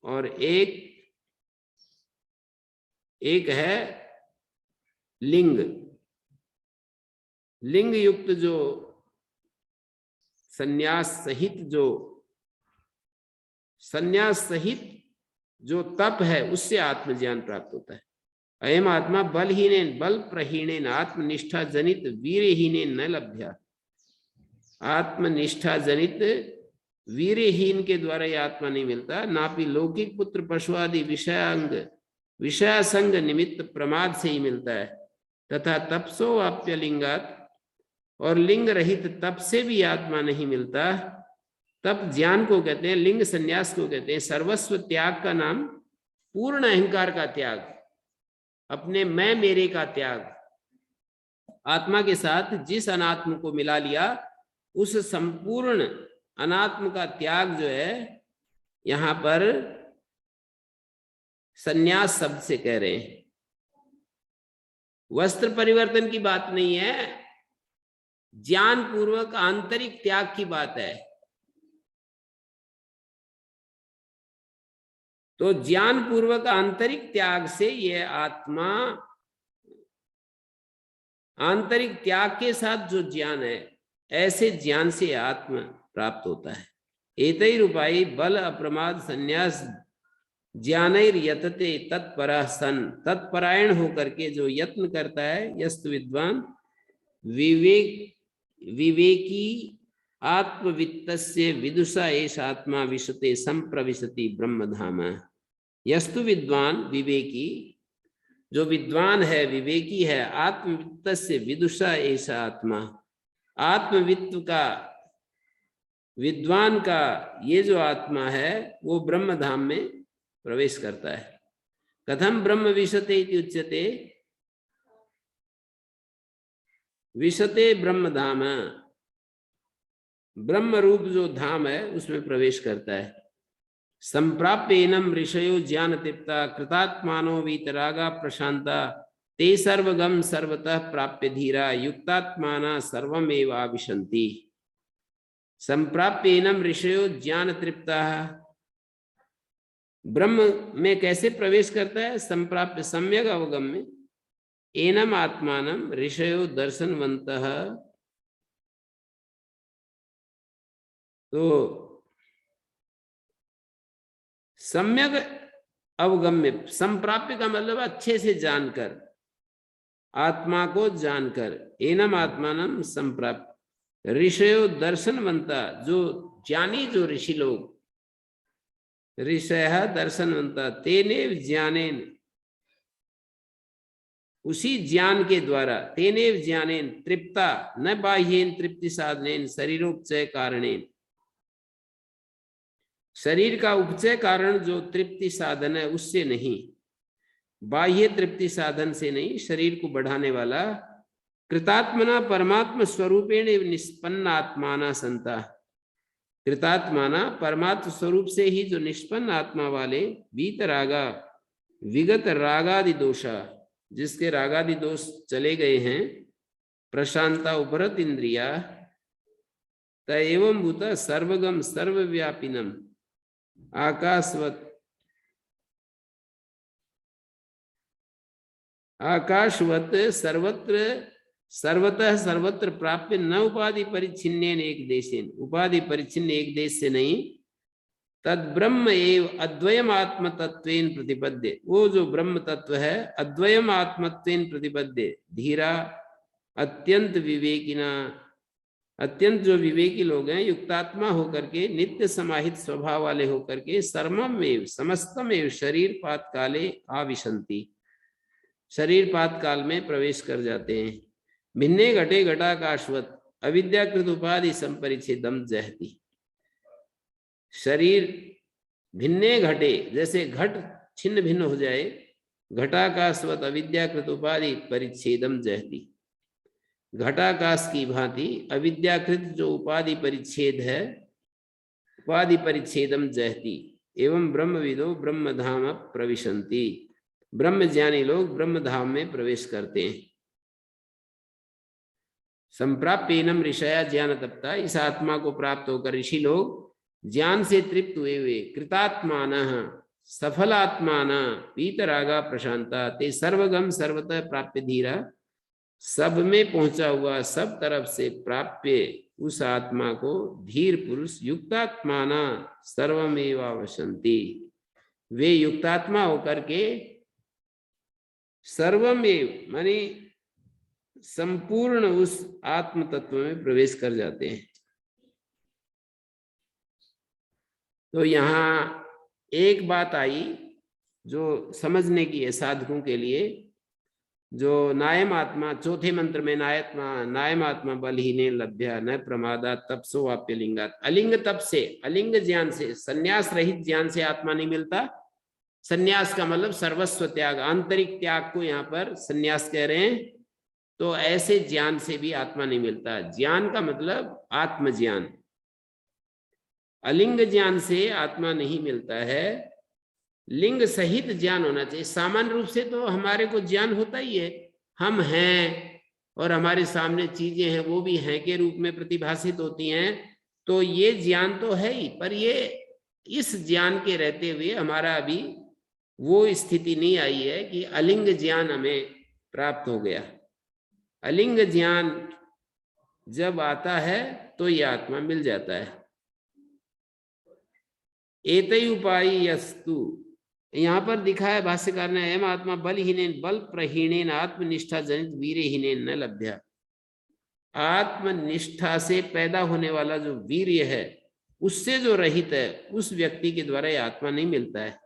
और एक है लिंग। लिंग युक्त जो संन्यास सहित जो तप है, उससे आत्मज्ञान प्राप्त होता है। अयम आत्मा बलहीनेन बल प्रहीणेन आत्मनिष्ठा जनित वीर्यहीनेन न लभ्या। आत्मनिष्ठा जनित वीर्यहीन के द्वारा यह आत्मा नहीं मिलता। नापि लौकिक पुत्र पशु आदि विषयासंग निमित्त प्रमाद से ही मिलता है। तथा तपसो आप्यलिंगात, और लिंग रहित तप से भी आत्मा नहीं मिलता। तप ज्ञान को कहते हैं, लिंग संन्यास को कहते हैं। सर्वस्व त्याग का नाम पूर्ण अहंकार का त्याग, अपने मैं मेरे का त्याग, आत्मा के साथ जिस अनात्म को मिला लिया उस संपूर्ण अनात्म का त्याग जो है, यहां पर संन्यास शब्द से कह रहे हैं। वस्त्र परिवर्तन की बात नहीं है, ज्ञान पूर्वक आंतरिक त्याग की बात है। तो ज्ञान पूर्वक आंतरिक त्याग से यह आत्मा, आंतरिक त्याग के साथ जो ज्ञान है, ऐसे ज्ञान से आत्मा प्राप्त होता है। एतैरुपायी बल अप्रमाद संन्यास ज्ञानैर यतते तत्परः सन। तत्परायण होकर के जो यत्न करता है, यस्तु विद्वान विवेकी आत्मवित्तस्य विदुषा एष आत्मा विशते संप्रविशति ब्रह्मधाम। यस्तु विद्वान, विवेकी, जो विद्वान है, विवेकी है, आत्मवित्तस्य विदुषा एष आत्मा, आत्मवित्त का, विद्वान का ये जो आत्मा है, वो ब्रह्मधाम में प्रवेश करता है। कथम ब्रह्म विशते इति उच्यते, विशते ब्रह्मधाम, ब्रह्म रूप जो धाम है उसमें प्रवेश करता है। संप्राप्येनम ऋषयो ज्ञान तृप्ता कृतात्मानो वीतरागा प्रशांता ते सर्वगम सर्वतः प्राप्य धीरा युक्तात्माना सर्वमेव आविशन्ति। संप्राप्येनम ऋषयो ज्ञान तृप्ता, ब्रह्म में कैसे प्रवेश करता है? संप्राप्य सम्यक अवगम्य एनम आत्मानम ऋषयो दर्शनवन्तः। तो सम्यक अवगम्य, संप्राप्य का मतलब अच्छे से जानकर, आत्मा को जानकर। एनम आत्मानम संप्राप्य ऋषयो दर्शनवंता, जो ज्ञानी, जो ऋषि लोग, ऋषयः दर्शनवंता तेनेव ज्ञानेन, उसी ज्ञान के द्वारा, तेनेव ज्ञानेन तृप्ता न बाह्येन तृप्ति साधनेन शरीरोपचय कारणेन। शरीर का उपचय कारण जो तृप्ति साधन है उससे नहीं, बाह्य तृप्ति साधन से नहीं, शरीर को बढ़ाने वाला। कृतात्मना परमात्म स्वरूपेण निष्पन्न आत्माना संता। कृतात्माना परमात्म स्वरूप से ही जो निष्पन्न आत्मा वाले, वीतरागा विगत रागादि दोषा, जिसके रागादि दोष चले गए हैं, प्रशांता उपरत इंद्रिया, त एवं भूत सर्वगम सर्वव्यापिनम आकाशवत सर्वत्र सर्वतः सर्वत्र प्राप्य न उपाधि परिच्छिन्नेन एक देशेन, उपाधि परिच्छिन्न एक देश से नहीं, तद ब्रह्म एव अद्वयम आत्म तत्वेन प्रतिपद्य, वो जो ब्रह्म तत्व है अद्वयम आत्मत्वेन प्रतिपद्य, धीरा अत्यंत विवेकिना, अत्यंत जो विवेकी लोग हैं, युक्तात्मा होकर के, नित्य समाहित स्वभाव वाले होकर के, सर्वम एव समस्तम एव शरीर पात काले आविशंति, शरीर पात काल में प्रवेश कर जाते हैं। भिन्ने घटे घटाकाशवत अविद्याकृत उपाधि संपरिच्छेदम जहति, शरीर भिन्ने घटे, जैसे घट छिन्न भिन्न हो जाए, घटाकाशवत अविद्याकृत उपाधि परिच्छेदम जहति, घटाकाश की भांति अविद्याकृत जो उपाधि परिच्छेद है, उपाधि परिच्छेदम जहति, एवं ब्रह्मविदो ब्रह्मधाम प्रविशन्ति, ब्रह्म ज्ञानी लोग ब्रह्मधाम में प्रवेश करते हैं। संप्राप्येनम ऋषया ज्ञान तप्ता, इस आत्मा को प्राप्त होकर ऋषि लोग ज्ञान से तृप्त हुए कृतात्मानः सफलात्माना वीतरागा प्रशांता, ते सर्वगम सर्वतः प्राप्य धीरा, सब में पहुंचा हुआ, सब तरफ से प्राप्य उस आत्मा को धीर पुरुष युक्तात्माना सर्वमेवावशन्ति, वे युक्तात्मा होकर के सर्वमेव माने संपूर्ण उस आत्म तत्व में प्रवेश कर जाते हैं। तो यहाँ एक बात आई जो समझने की है साधकों के लिए, जो नायम आत्मा, चौथे मंत्र में नायम आत्मा बलहीने लभ्या न प्रमादा तपसो वाप्य लिंगात, अलिंग तप से, अलिंग ज्ञान से, संन्यास रहित ज्ञान से आत्मा नहीं मिलता। संन्यास का मतलब सर्वस्व त्याग, आंतरिक त्याग को यहाँ पर संन्यास कह रहे हैं। तो ऐसे ज्ञान से भी आत्मा नहीं मिलता। ज्ञान का मतलब आत्मज्ञान, अलिंग ज्ञान से आत्मा नहीं मिलता है, लिंग सहित ज्ञान होना चाहिए। सामान्य रूप से तो हमारे को ज्ञान होता ही है, हम हैं और हमारे सामने चीजें हैं, वो भी हैं के रूप में प्रतिभाषित होती हैं, तो ये ज्ञान तो है ही। पर ये इस ज्ञान के रहते हुए हमारा अभी वो स्थिति नहीं आई है कि अलिंग ज्ञान हमें प्राप्त हो गया। अलिंग ज्ञान जब आता है तो ये आत्मा मिल जाता है। एतय उपाय यस्तु, यहाँ पर दिखा है भाष्यकार ने, एम आत्मा बलहीनेन बल प्रहीणेन आत्मनिष्ठा जनित वीर्यहीनेन न लभ्य, आत्मनिष्ठा से पैदा होने वाला जो वीर्य है उससे जो रहित है उस व्यक्ति के द्वारा यह आत्मा नहीं मिलता है।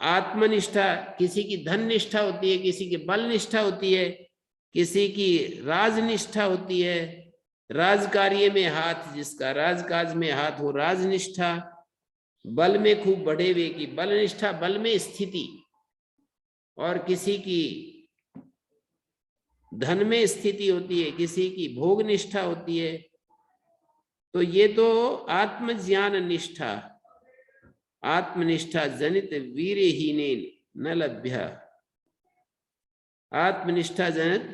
आत्मनिष्ठा किसी की धन निष्ठा होती है, किसी की बल निष्ठा होती है, किसी की राजनिष्ठा होती है, राजकार्य में हाथ, जिसका राजकाज में हाथ हो राजनिष्ठा, बल में खूब बढ़े हुए की बल निष्ठा, बल में स्थिति, और किसी की धन में स्थिति होती है, किसी की भोग निष्ठा होती है। तो ये तो आत्मज्ञान निष्ठा, आत्मनिष्ठा जनित वीर्यहीनेन न लभ्य, आत्मनिष्ठा जनित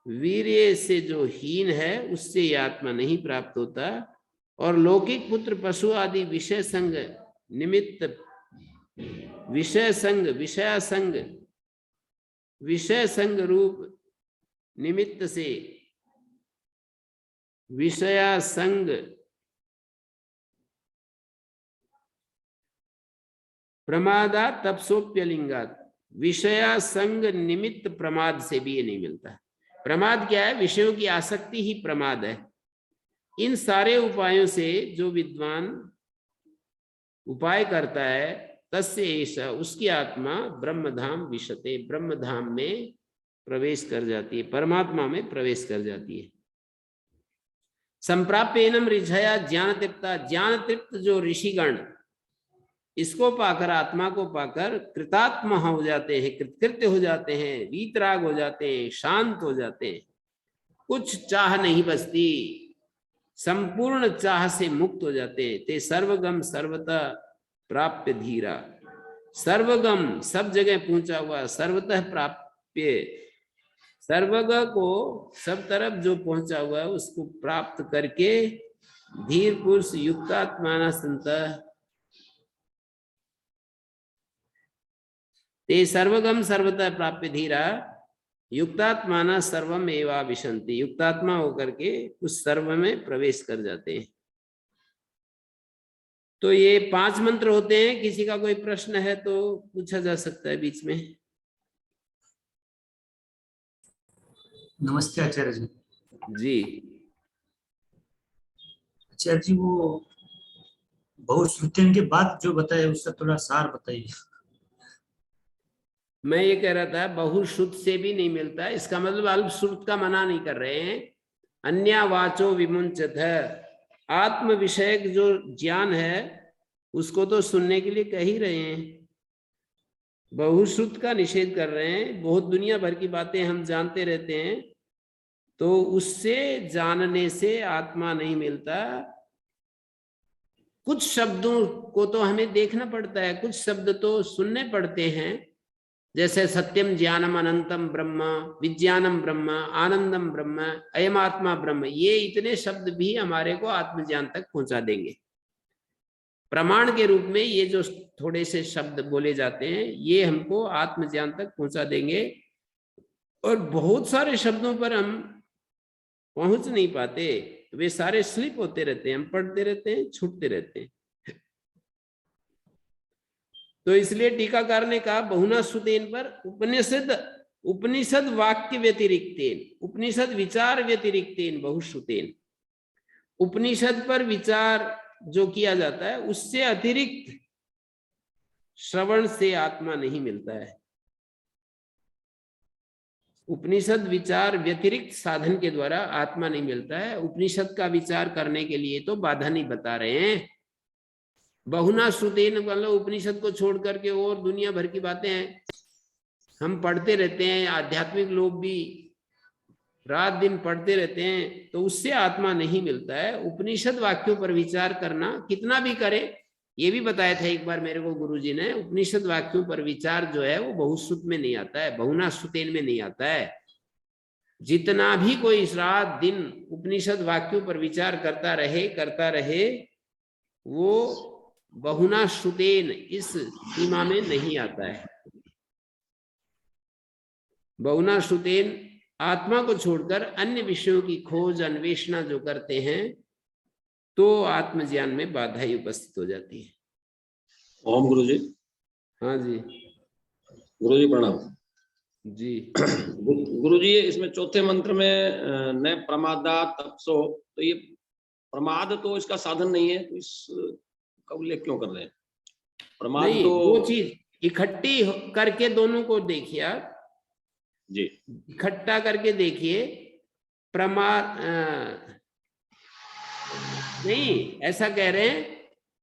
वीर्य से जो हीन है उससे ये आत्मा नहीं प्राप्त होता। और लौकिक पुत्र पशु आदि विषय संग निमित्त, विषय संग, विषय संग रूप निमित्त से, विषया संग प्रमादा तपसोप्यलिंगात, विषया संग निमित्त प्रमाद से भी ये नहीं मिलता। प्रमाद क्या है? विषयों की आसक्ति ही प्रमाद है। इन सारे उपायों से जो विद्वान उपाय करता है, तस्य एषा, उसकी आत्मा ब्रह्मधाम विशते, ब्रह्मधाम में प्रवेश कर जाती है, परमात्मा में प्रवेश कर जाती है। संप्राप्येनम ऋषया ज्ञान तृप्ता, ज्ञान तृप्त जो ऋषिगण इसको पाकर, आत्मा को पाकर कृतात्मा हो जाते हैं, कृतकृत्य हो जाते हैं, वीतराग हो जाते हैं, शांत हो जाते हैं, कुछ चाह नहीं बचती, संपूर्ण चाह से मुक्त हो जाते हैं। ते सर्वगम सर्वतः प्राप्य धीरा, सर्वगम सब जगह पहुंचा हुआ, सर्वतः प्राप्य, सर्वग को सब तरफ जो पहुंचा हुआ है उसको प्राप्त करके धीर पुरुष युक्तात्माना संतः, ते सर्वगम सर्वतः प्राप्य धीरा, युक्तात्माना सर्वम एवाविशन्ति, युक्तात्मा होकर के उस सर्व में प्रवेश कर जाते हैं। तो ये 5 मंत्र होते हैं। किसी का कोई प्रश्न है तो पूछा जा सकता है बीच में। नमस्ते आचार्य जी। जी आचार्य जी, वो बहुश्रुतियों के बाद जो बताए उसका थोड़ा सार बताइए। मैं ये कह रहा था बहुश्रुत से भी नहीं मिलता, इसका मतलब अल्पश्रुत का मना नहीं कर रहे हैं। अन्या वाचो विमुंचत है, आत्म विषयक जो ज्ञान है उसको तो सुनने के लिए कह ही रहे हैं। बहुश्रुत का निषेध कर रहे हैं। बहुत दुनिया भर की बातें हम जानते रहते हैं, तो उससे जानने से आत्मा नहीं मिलता। कुछ शब्दों को तो हमें देखना पड़ता है, कुछ शब्द तो सुनने पड़ते हैं। जैसे सत्यम ज्ञानम अनंतम ब्रह्म, विज्ञानम ब्रह्म, आनंदम ब्रह्म, अयम आत्मा ब्रह्म, ये इतने शब्द भी हमारे को आत्मज्ञान तक पहुंचा देंगे। प्रमाण के रूप में ये जो थोड़े से शब्द बोले जाते हैं ये हमको आत्मज्ञान तक पहुंचा देंगे। और बहुत सारे शब्दों पर हम पहुंच नहीं पाते, वे सारे स्लिप होते रहते हैं, हम पढ़ते रहते हैं, छूटते रहते हैं। तो इसलिए टीकाकार ने कहा बहुना श्रुतेन पर उपनिषद वाक्य व्यतिरिक्तेन, उपनिषद विचार व्यतिरिक्तेन बहुश्रुतेन। उपनिषद पर विचार जो किया जाता है उससे अतिरिक्त श्रवण से आत्मा नहीं मिलता है। उपनिषद विचार व्यतिरिक्त साधन के द्वारा आत्मा नहीं मिलता है। उपनिषद का विचार करने के लिए तो बाधा नहीं बता रहे हैं। बहुना श्रुतेन मतलब उपनिषद को छोड़ करके और दुनिया भर की बातें हैं हम पढ़ते रहते हैं, आध्यात्मिक लोग भी रात दिन पढ़ते रहते हैं, तो उससे आत्मा नहीं मिलता है। उपनिषद वाक्यों पर विचार करना कितना भी करे, ये भी बताया था एक बार मेरे को गुरुजी ने, उपनिषद वाक्यों पर विचार जो है वो बहुश्रुत में नहीं आता है, बहुना श्रुतेन में नहीं आता है। जितना भी कोई रात दिन उपनिषद वाक्यों पर विचार करता रहे वो बहुना श्रुतेन इस सीमा में नहीं आता है। बहुना श्रुतेन आत्मा को छोड़कर अन्य विषयों की खोज अन्वेषणा जो करते हैं तो आत्मज्ञान में बाधा ही उपस्थित हो जाती है। ओम गुरु जी। हाँ जी गुरु जी प्रणाम जी। गुरु जी, इसमें चौथे मंत्र में न प्रमादा तपसो, तो ये प्रमाद तो इसका साधन नहीं है, तो इस का उल्लेख क्यों कर रहे हैं? प्रमाद नहीं, तो वो चीज इकट्ठी करके दोनों को देखिए आप जी, इकट्ठा करके देखिए। प्रमाद नहीं, ऐसा कह रहे हैं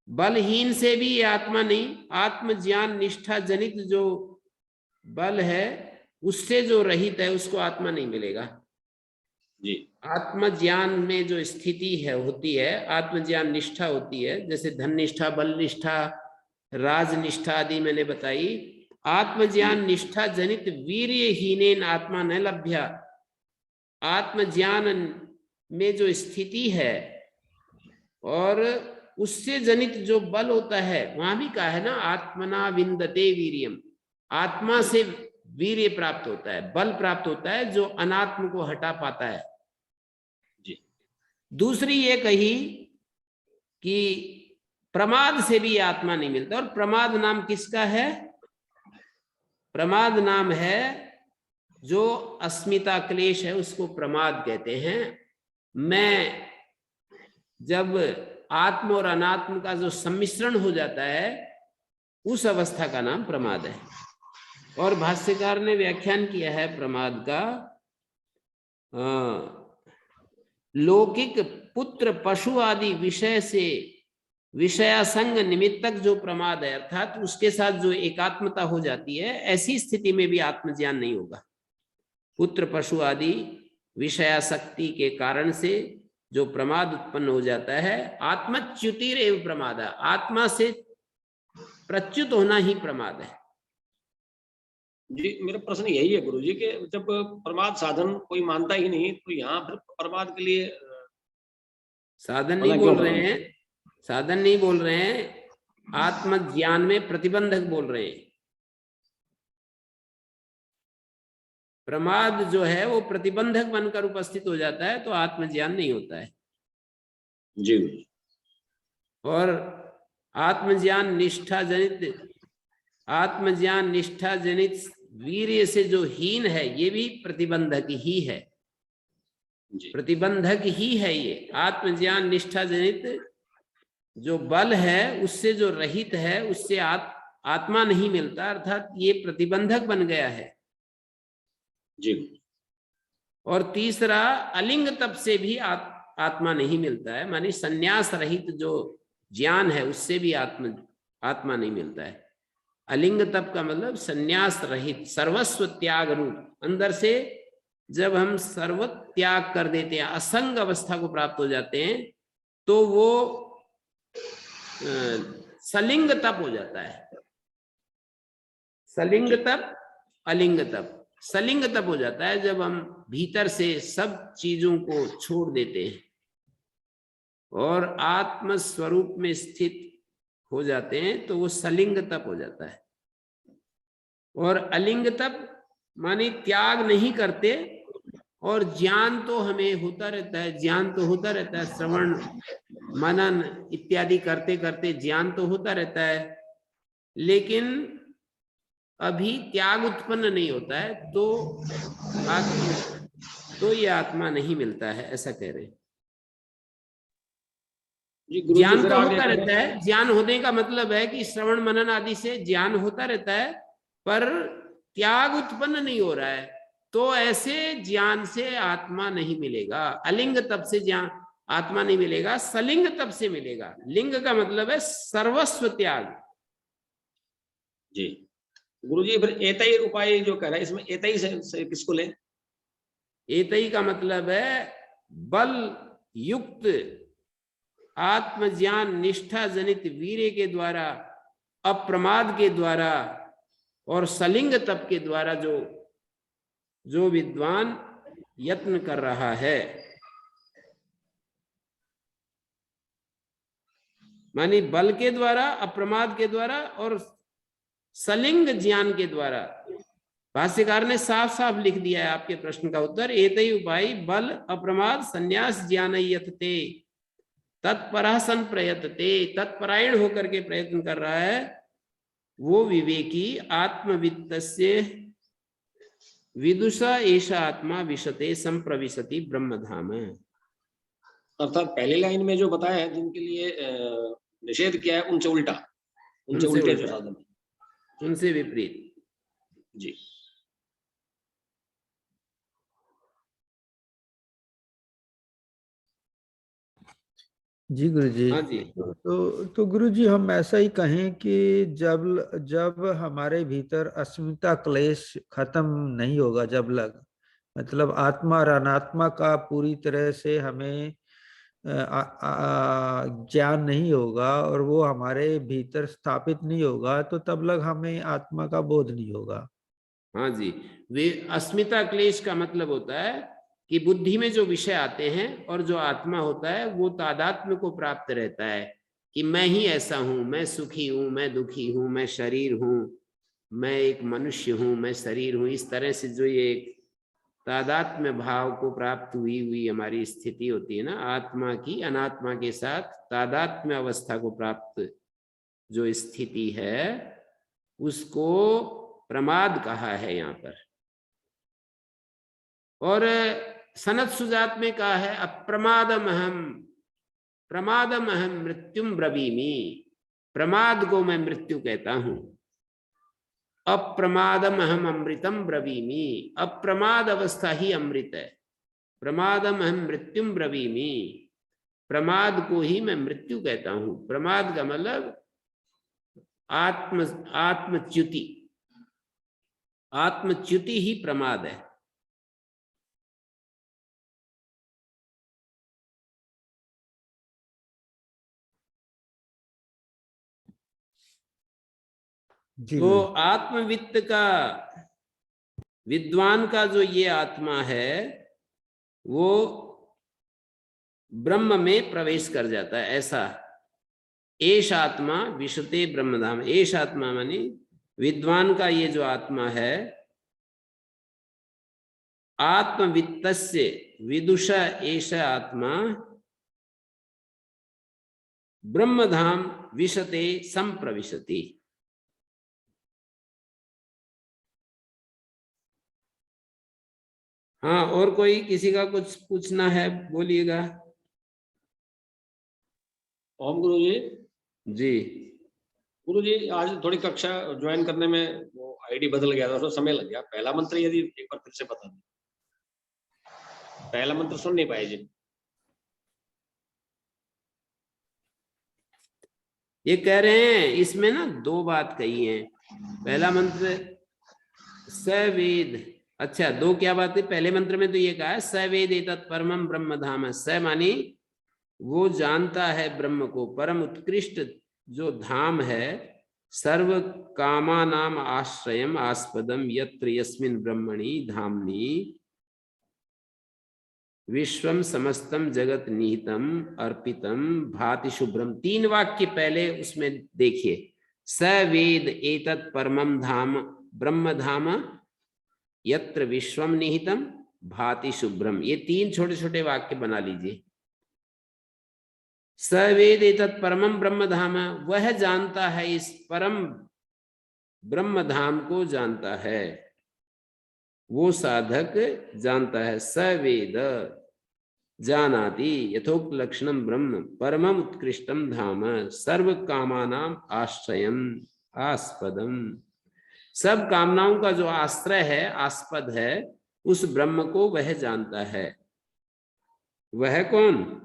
बलहीन से भी ये आत्मा नहीं, आत्मज्ञान निष्ठा जनित जो बल है उससे जो रहित है उसको आत्मा नहीं मिलेगा जी। आत्मज्ञान में जो स्थिति है होती है, आत्मज्ञान निष्ठा होती है, जैसे धन निष्ठा, बल निष्ठा, राज निष्ठा आदि मैंने बताई। आत्मज्ञान निष्ठा जनित वीर्यहीनेन आत्मा न लभ्या। आत्मज्ञान में जो स्थिति है और उससे जनित जो बल होता है, वहां भी कहा है ना, आत्मना विंदते वीर्यम, आत्मा से वीर्य प्राप्त होता है, बल प्राप्त होता है जो अनात्म को हटा पाता है। जी। दूसरी ये कही कि प्रमाद से भी आत्मा नहीं मिलता, और प्रमाद नाम किसका है? प्रमाद नाम है जो अस्मिता क्लेश है उसको प्रमाद कहते हैं। मैं जब आत्म और अनात्म का जो सम्मिश्रण हो जाता है उस अवस्था का नाम प्रमाद है। और भाष्यकार ने व्याख्यान किया है प्रमाद का, लौकिक पुत्र पशु आदि विषय से विषयासंग निमित्तक जो प्रमाद है, अर्थात उसके साथ जो एकात्मता हो जाती है, ऐसी स्थिति में भी आत्मज्ञान नहीं होगा। पुत्र पशु आदि विषयासक्ति के कारण से जो प्रमाद उत्पन्न हो जाता है, आत्मच्युतिर एवं प्रमाद, आत्मा से प्रच्युत होना ही प्रमाद है। जी, मेरा प्रश्न यही है गुरु जी कि जब प्रमाद साधन कोई मानता ही नहीं, तो यहाँ फिर प्रमाद के लिए साधन नहीं बोल रहे हैं, साधन नहीं बोल रहे हैं, आत्मज्ञान में प्रतिबंधक बोल रहे हैं। प्रमाद जो है वो प्रतिबंधक बनकर उपस्थित हो जाता है तो आत्मज्ञान नहीं होता है। जी और आत्मज्ञान निष्ठा जनित वीर्य से जो हीन है ये भी प्रतिबंधक ही है, जी प्रतिबंधक ही है। ये आत्मज्ञान निष्ठा जनित जो बल है उससे जो रहित है उससे आत्मा नहीं मिलता, अर्थात ये प्रतिबंधक बन गया है। जी और तीसरा अलिंग तप से भी आत्मा नहीं मिलता है, मानी संन्यास रहित जो ज्ञान है उससे भी आत्मा नहीं मिलता है। अलिंग तप का मतलब संन्यास रहित सर्वस्व त्याग रूप, अंदर से जब हम सर्व त्याग कर देते हैं, असंग अवस्था को प्राप्त हो जाते हैं, तो वो सलिंग तप हो जाता है। सलिंग तप, अलिंग तप। सलिंग तप हो जाता है जब हम भीतर से सब चीजों को छोड़ देते हैं और आत्म स्वरूप में स्थित हो जाते हैं, तो वो सलिंग तप हो जाता है। और अलिंग तप माने त्याग नहीं करते और ज्ञान तो हमें होता रहता है, ज्ञान तो होता रहता है, श्रवण मनन इत्यादि करते करते ज्ञान तो होता रहता है, लेकिन अभी त्याग उत्पन्न नहीं होता है, तो ये आत्मा नहीं मिलता है, ऐसा कह रहे हैं। जी गुरु जी ज्ञान फिर तो आगे होता करें। रहता है, ज्ञान होने का मतलब है कि श्रवण मनन आदि से ज्ञान होता रहता है, पर त्याग उत्पन्न नहीं हो रहा है, तो ऐसे ज्ञान से आत्मा नहीं मिलेगा। अलिंग तप से ज्ञान आत्मा नहीं मिलेगा, सलिंग तप से मिलेगा। लिंग का मतलब है सर्वस्व त्याग। जी गुरु जी फिर एतई उपाय जो कह रहा है, इसमें एतई से किसको लें? एतई का मतलब है बल युक्त आत्मज्ञान निष्ठा जनित वीर्य के द्वारा, अप्रमाद के द्वारा और सलिंग तप के द्वारा जो विद्वान यत्न कर रहा है, मानी बल के द्वारा, अप्रमाद के द्वारा और सलिंग ज्ञान के द्वारा। भाष्यकार ने साफ साफ लिख दिया है आपके प्रश्न का उत्तर। एतई उपाय बल अप्रमाद संन्यास ज्ञान यतते तत्परः सन प्रयतते, तत्परायण होकर के प्रयत्न कर रहा है वो विवेकी आत्मवित्तस्य विदुषा एषा आत्मा विशते संप्रविशति ब्रह्मधाम। अर्थात पहली लाइन में जो बताया है जिनके लिए निषेध किया है उनसे उल्टा, उनसे उल्टे जो साधन, उनसे विपरीत। जी जी गुरुजी। हाँ जी। तो गुरुजी हम ऐसा ही कहें कि जब जब हमारे भीतर अस्मिता क्लेश खत्म नहीं होगा, जब लग मतलब आत्मा और अनात्मा का पूरी तरह से हमें ज्ञान नहीं होगा और वो हमारे भीतर स्थापित नहीं होगा, तो तब लग हमें आत्मा का बोध नहीं होगा। हाँ जी, वे अस्मिता क्लेश का मतलब होता है कि बुद्धि में जो विषय आते हैं और जो आत्मा होता है वो तादात्म्य को प्राप्त रहता है कि मैं ही ऐसा हूं, मैं सुखी हूं, मैं दुखी हूं, मैं शरीर हूं, मैं एक मनुष्य हूं, मैं शरीर हूं। इस तरह से जो ये तादात्म्य भाव को प्राप्त हुई हमारी स्थिति होती है ना, आत्मा की अनात्मा के साथ तादात्म्य अवस्था को प्राप्त जो स्थिति है उसको प्रमाद कहा है यहाँ पर। और सनत सुजात में कहा है अप्रमादम अहम मृत्युम ब्रवीमि, प्रमाद को मैं मृत्यु कहता हूं। अप्रमादम अहम अमृतम ब्रवीमि, अप्रमाद अवस्था ही अमृत है। प्रमादम अहम मृत्युम ब्रवीमि, प्रमाद को ही मैं मृत्यु कहता हूं। प्रमाद का मतलब आत्मच्युति, आत्मच्युति ही प्रमाद है। तो आत्मवित्त का, विद्वान का जो ये आत्मा है वो ब्रह्म में प्रवेश कर जाता है, ऐसा। एष आत्मा विशते ब्रह्मधाम, एष आत्मा मानी विद्वान का ये जो आत्मा है आत्मवित्तस्य विदुष एष आत्मा ब्रह्मधाम विशते संप्रविशति। हाँ, और कोई किसी का कुछ पूछना है बोलिएगा। ओम गुरु जी। जी गुरु जी, आज थोड़ी कक्षा ज्वाइन करने में वो आईडी बदल गया था, तो समय लग गया। पहला मंत्र यदि एक बार फिर से बता दें। पहला मंत्र सुन नहीं पाए जी। ये कह रहे हैं इसमें ना दो बात कही है। पहला मंत्र सवेद, अच्छा दो क्या बात है। पहले मंत्र में तो ये कहा है सवेद एतत् परमं ब्रह्म धाम। स मानी वो जानता है ब्रह्म को, परम उत्कृष्ट जो धाम है, सर्व कामानाम आश्रयम आस्पदम यत्र यस्मिन् ब्रह्मणि धामनि विश्वम समस्तम जगत निहितम अर्पितम भाति शुभ्रम। तीन वाक्य पहले उसमें देखिए, स वेद एतत् परमं धाम ब्रह्म धाम यत्र विश्वम निहितम भाति शुभ्रम। ये तीन छोटे छोटे वाक्य बना लीजिए। स वेद एतत् परमं ब्रह्म धाम, वह जानता है, इस परम ब्रह्म धाम को जानता है, वो साधक जानता है। स वेद जानाति यथोक्त लक्षणम ब्रह्म परमम उत्कृष्टम धाम सर्व कामानाम आश्रयम आस्पदम। सब कामनाओं का जो आश्रय है, आस्पद है, उस ब्रह्म को वह जानता है। वह कौन?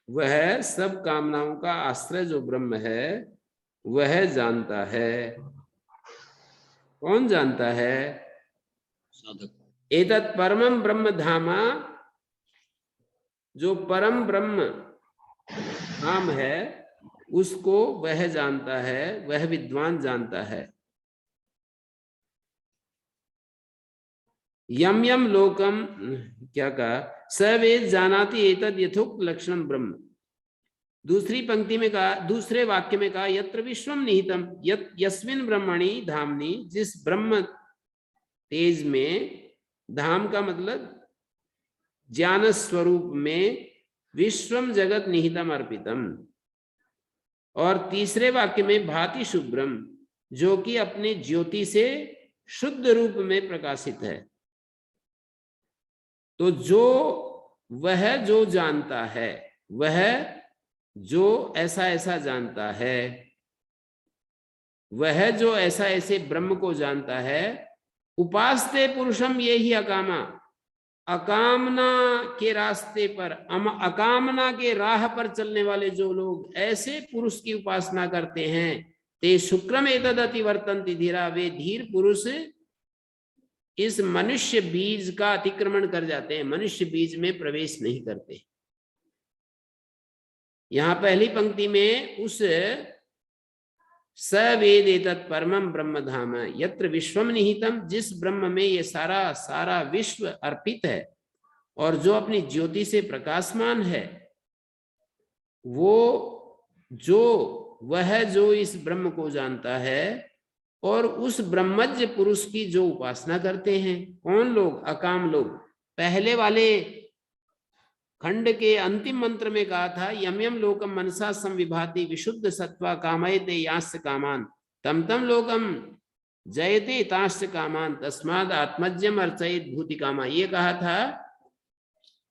वह सब कामनाओं का आश्रय जो ब्रह्म है वह जानता है। कौन जानता है? साधक। एतत् परमं ब्रह्म धामा, जो परम ब्रह्म धाम है उसको वह जानता है, वह विद्वान जानता है। यम यम लोकम, क्या कहा? स वेद जानाति एतद् यथोक्त लक्षणम ब्रह्म। दूसरी पंक्ति में कहा, दूसरे वाक्य में कहा यत्र विश्वम निहितम यस्मिन् ब्रह्मणि धामनि, जिस ब्रह्म तेज में, धाम का मतलब ज्ञान स्वरूप में, विश्वम जगत निहितम अर्पितम। और तीसरे वाक्य में भाति शुभ्रम, जो कि अपने ज्योति से शुद्ध रूप में प्रकाशित है। तो जो वह जो जानता है, वह जो ऐसा ऐसा जानता है, वह जो ऐसा ऐसे ब्रह्म को जानता है, उपासते पुरुषम ये ही अकामा, अकामना के रास्ते पर, अकामना के राह पर चलने वाले जो लोग ऐसे पुरुष की उपासना करते हैं, ते शुक्रम एतदति वर्तन्ति धीरा, वे धीर पुरुष इस मनुष्य बीज का अतिक्रमण कर जाते हैं, मनुष्य बीज में प्रवेश नहीं करते। यहां पहली पंक्ति में उस स वेद एतत् परमं ब्रह्म धाम यत्र विश्वम निहितम, जिस ब्रह्म में ये सारा सारा विश्व अर्पित है और जो अपनी ज्योति से प्रकाशमान है, वो जो वह जो इस ब्रह्म को जानता है और उस ब्रह्मज्ञ पुरुष की जो उपासना करते हैं। कौन लोग? अकाम लोग। पहले वाले खंड के अंतिम मंत्र में कहा था यम यम लोकम मनसा संविभाति विशुद्ध सत्वा कामयते यास्य कामान तम तम लोकम जयते ताश्च कामान तस्माद आत्मज्ञम अर्चयित भूति कामा। ये कहा था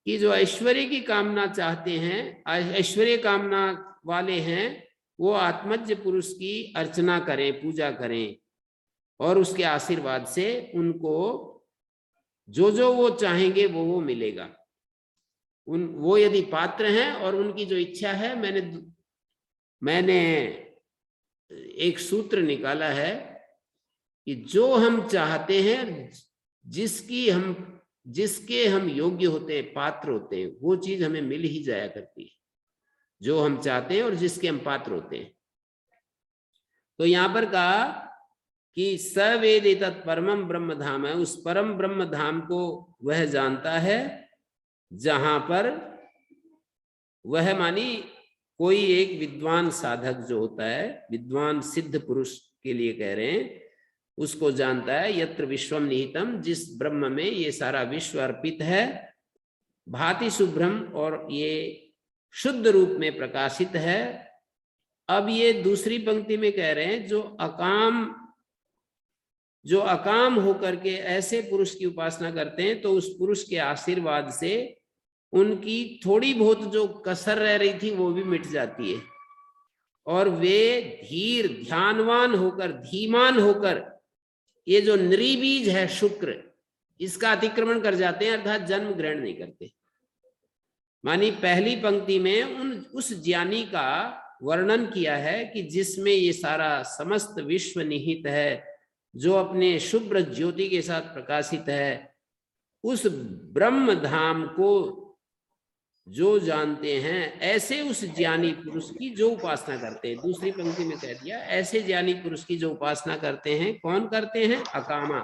कि जो ऐश्वर्य की कामना चाहते हैं, ऐश्वर्य कामना वाले हैं, वो आत्मज्ञ पुरुष की अर्चना करें, पूजा करें, और उसके आशीर्वाद से उनको जो जो वो चाहेंगे वो मिलेगा। वो यदि पात्र हैं और उनकी जो इच्छा है, मैंने एक सूत्र निकाला है कि जो हम चाहते हैं, जिसके हम योग्य होते हैं, पात्र होते हैं, वो चीज हमें मिल ही जाया करती है, जो हम चाहते हैं और जिसके हम पात्र होते हैं। तो यहां पर कहा कि स वेद एतत् परमं ब्रह्म धाम है, उस परम ब्रह्म धाम को वह जानता है, जहां पर वह मानी कोई एक विद्वान साधक जो होता है, विद्वान सिद्ध पुरुष के लिए कह रहे हैं, उसको जानता है। यत्र विश्वम निहितम, जिस ब्रह्म में ये सारा विश्व अर्पित है, भाति शुभ्रम, और ये शुद्ध रूप में प्रकाशित है। अब ये दूसरी पंक्ति में कह रहे हैं जो अकाम होकर के ऐसे पुरुष की उपासना करते हैं, तो उस पुरुष के आशीर्वाद से उनकी थोड़ी बहुत जो कसर रह रही थी वो भी मिट जाती है, और वे धीर ध्यानवान होकर, धीमान होकर, ये जो नृबीज है शुक्र, इसका अतिक्रमण कर जाते हैं, अर्थात जन्म ग्रहण नहीं करते। मानी पहली पंक्ति में उस ज्ञानी का वर्णन किया है कि जिसमें ये सारा समस्त विश्व निहित है, जो अपने शुभ्र ज्योति के साथ प्रकाशित है, उस ब्रह्म धाम को जो जानते हैं, ऐसे उस ज्ञानी पुरुष की जो उपासना करते हैं। दूसरी पंक्ति में कह दिया, ऐसे ज्ञानी पुरुष की जो उपासना करते हैं। कौन करते हैं? अकामा।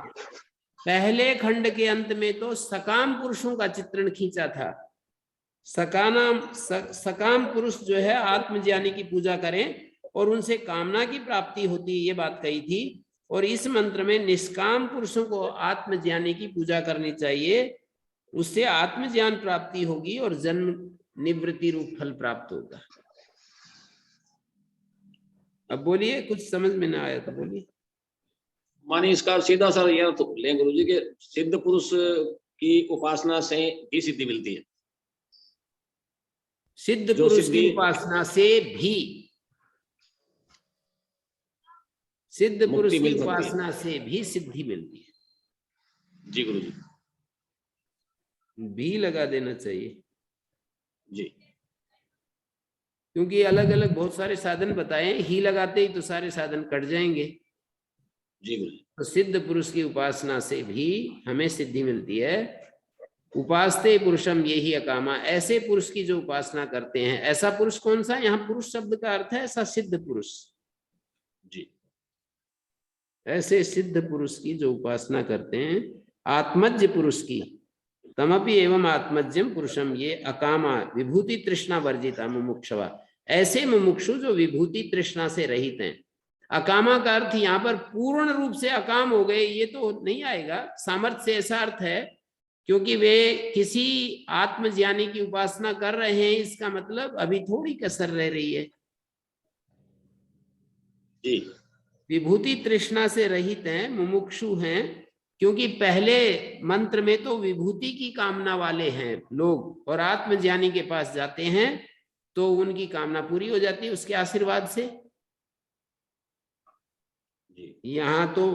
पहले खंड के अंत में तो सकाम पुरुषों का चित्रण खींचा था। सकाम पुरुष जो है आत्मज्ञानी की पूजा करें और उनसे कामना की प्राप्ति होती है, ये बात कही थी। और इस मंत्र में निष्काम पुरुषों को आत्मज्ञानी की पूजा करनी चाहिए, उससे आत्मज्ञान प्राप्ति होगी और जन्म निवृत्ति रूप फल प्राप्त होगा। अब बोलिए, कुछ समझ में ना आया तो बोलिए। मानी इसका सीधा सा यह तो लें गुरु जी के सिद्ध पुरुष की उपासना से ही सिद्धि मिलती है। सिद्ध पुरुष की उपासना से भी, सिद्ध पुरुष की उपासना से भी सिद्धि मिलती है। जी गुरु जी, भी लगा देना चाहिए जी, क्योंकि अलग अलग बहुत सारे साधन बताए, ही लगाते ही तो सारे साधन कट जाएंगे। जी गुरु जी। तो सिद्ध पुरुष की उपासना से भी हमें सिद्धि मिलती है। उपासते पुरुषम यही अकामा, ऐसे पुरुष की जो उपासना करते हैं। ऐसा पुरुष कौन सा? यहाँ पुरुष शब्द का अर्थ है ऐसा सिद्ध पुरुष। जी, ऐसे सिद्ध पुरुष की जो उपासना करते हैं, आत्मज्ञ पुरुष की, तमपि एवं आत्मज्ञम पुरुषम ये अकामा विभूति तृष्णा वर्जिता मुमुक्षवा, ऐसे मुमुक्षु जो विभूति तृष्णा से रहित हैं। अकामा का अर्थ यहाँ पर पूर्ण रूप से अकाम हो गए ये तो नहीं आएगा, सामर्थ्य से ऐसा अर्थ है, क्योंकि वे किसी आत्मज्ञानी की उपासना कर रहे हैं, इसका मतलब अभी थोड़ी कसर रह रही है। जी, विभूति तृष्णा से रहित हैं, मुमुक्षु हैं, क्योंकि पहले मंत्र में तो विभूति की कामना वाले हैं लोग, और आत्मज्ञानी के पास जाते हैं तो उनकी कामना पूरी हो जाती है उसके आशीर्वाद से। यहाँ तो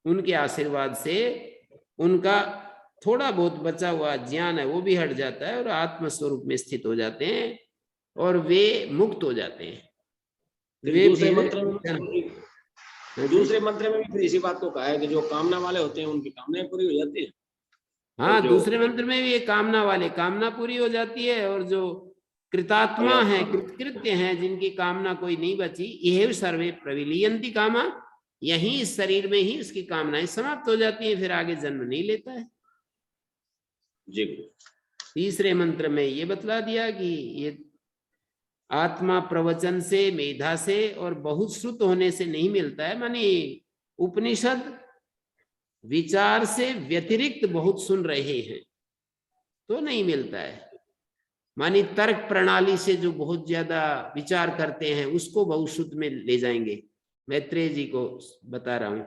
उनके आशीर्वाद से उनका थोड़ा बहुत बचा हुआ ज्ञान है वो भी हट जाता है और आत्म स्वरूप में स्थित हो जाते हैं और वे मुक्त हो जाते हैं। वे दूसरे मंत्र में भी फिर इसी बात को कहा है कि जो कामना वाले होते हैं उनकी कामनाएं पूरी हो जाती है। हाँ, दूसरे मंत्र में भी ये कामना वाले कामना पूरी हो जाती है, और जो कृतात्मा है, कृतकृत्य हैं, जिनकी कामना कोई नहीं बची, यह सर्वे प्रविलीयन्ति कामा, यही इस शरीर में ही उसकी कामनाएं समाप्त हो जाती है, फिर आगे जन्म नहीं लेता है। जी, तीसरे मंत्र में ये बतला दिया कि ये आत्मा प्रवचन से, मेधा से और बहुत श्रुत होने से नहीं मिलता है, मानी उपनिषद विचार से व्यतिरिक्त बहुत सुन रहे हैं तो नहीं मिलता है। मानी तर्क प्रणाली से जो बहुत ज्यादा विचार करते हैं उसको बहुत शुद्ध में ले जाएंगे। मैत्रेय जी को बता रहा हूं,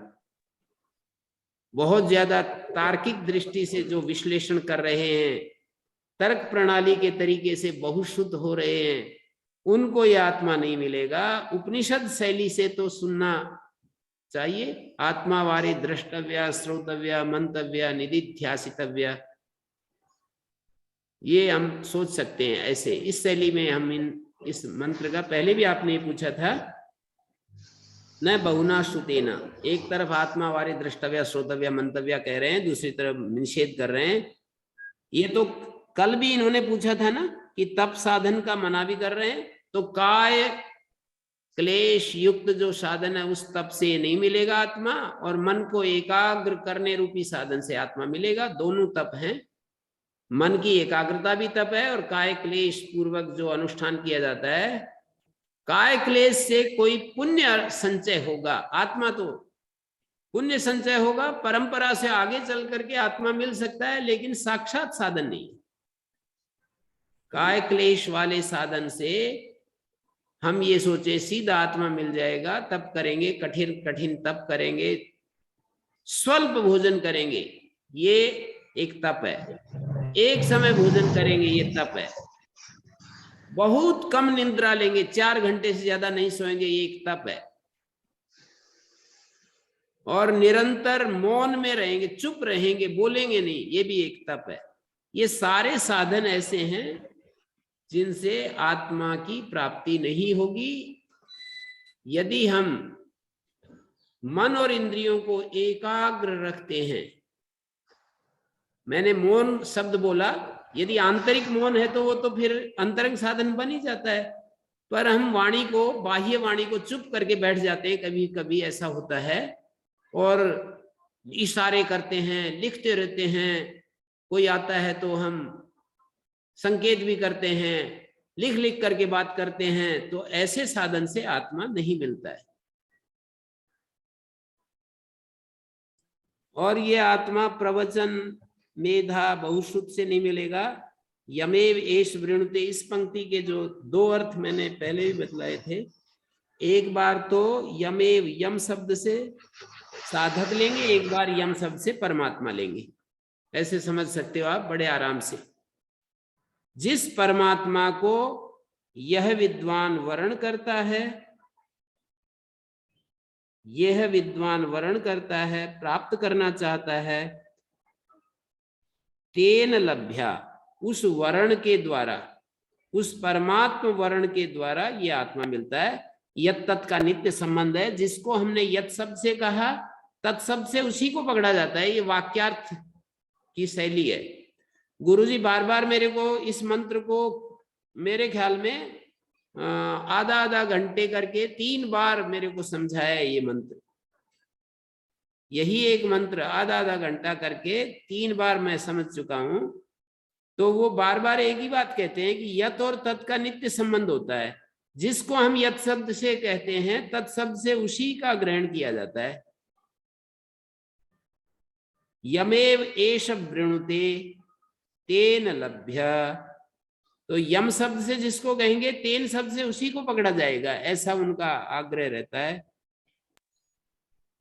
बहुत ज्यादा तार्किक दृष्टि से जो विश्लेषण कर रहे हैं, तर्क प्रणाली के तरीके से बहुत शुद्ध हो रहे हैं, उनको यह आत्मा नहीं मिलेगा। उपनिषद शैली से तो सुनना चाहिए, आत्मा वारी द्रष्टव्या, श्रोतव्या, मंतव्या, निदिध्यासितव्या, ये हम सोच सकते हैं। ऐसे इस शैली में हम इस मंत्र का, पहले भी आपने पूछा था, न बहुना श्रुतेना, एक तरफ आत्मा वारी द्रष्टव्या, श्रोतव्या, मंतव्या कह रहे हैं, दूसरी तरफ निषेध कर रहे हैं। ये तो कल भी इन्होंने पूछा था ना कि तप साधन का मना भी कर रहे हैं, तो काय क्लेश युक्त जो साधन है उस तप से नहीं मिलेगा आत्मा, और मन को एकाग्र करने रूपी साधन से आत्मा मिलेगा। दोनों तप हैं, मन की एकाग्रता भी तप है और काय क्लेश पूर्वक जो अनुष्ठान किया जाता है, काय क्लेश से कोई पुण्य संचय होगा। आत्मा तो पुण्य संचय होगा, परंपरा से आगे चल करके आत्मा मिल सकता है, लेकिन साक्षात साधन नहीं। काय क्लेश वाले साधन से हम ये सोचे सीधा आत्मा मिल जाएगा, तप करेंगे, कठिन कठिन तप करेंगे, स्वल्प भोजन करेंगे, ये एक तप है। एक समय भोजन करेंगे, ये तप है। बहुत कम निद्रा लेंगे, 4 घंटे से ज्यादा नहीं सोएंगे, ये एक तप है। और निरंतर मौन में रहेंगे, चुप रहेंगे, बोलेंगे नहीं, ये भी एक तप है। ये सारे साधन ऐसे हैं जिनसे आत्मा की प्राप्ति नहीं होगी। यदि हम मन और इंद्रियों को एकाग्र रखते हैं, मैंने मौन शब्द बोला, यदि आंतरिक मौन है तो वो तो फिर अंतरंग साधन बन ही जाता है, पर हम वाणी को, बाह्य वाणी को चुप करके बैठ जाते हैं, कभी कभी ऐसा होता है, और इशारे करते हैं, लिखते रहते हैं, कोई आता है तो हम संकेत भी करते हैं, लिख लिख करके बात करते हैं, तो ऐसे साधन से आत्मा नहीं मिलता है। और ये आत्मा प्रवचन, मेधा, बहुश्रुत से नहीं मिलेगा। यमेव एष वृणुते, इस पंक्ति के जो 2 अर्थ मैंने पहले भी बतलाए थे, एक बार तो यमेव यम शब्द से साधक लेंगे, एक बार यम शब्द से परमात्मा लेंगे, ऐसे समझ सकते हो आप बड़े आराम से। जिस परमात्मा को यह विद्वान वर्ण करता है, यह विद्वान वर्ण करता है, प्राप्त करना चाहता है, तेन लभ्या, उस वर्ण के द्वारा, उस परमात्मा वर्ण के द्वारा यह आत्मा मिलता है। यत तत् का नित्य संबंध है, जिसको हमने यत शब्द से कहा, तत्शब्द से उसी को पकड़ा जाता है, ये वाक्यार्थ की शैली है। गुरुजी बार बार मेरे को इस मंत्र को, मेरे ख्याल में आधा आधा घंटे करके 3 बार मेरे को समझाया है। ये मंत्र, यही एक मंत्र आधा आधा घंटा करके 3 बार मैं समझ चुका हूं। तो वो बार बार एक ही बात कहते हैं कि यत और तत् का नित्य संबंध होता है। जिसको हम यत शब्द से कहते हैं, तत्शब्द से उसी का ग्रहण किया जाता है। यमेव एष वृणुते तेन लभ्य, तो यम शब्द से जिसको कहेंगे, तेन शब्द से उसी को पकड़ा जाएगा, ऐसा उनका आग्रह रहता है।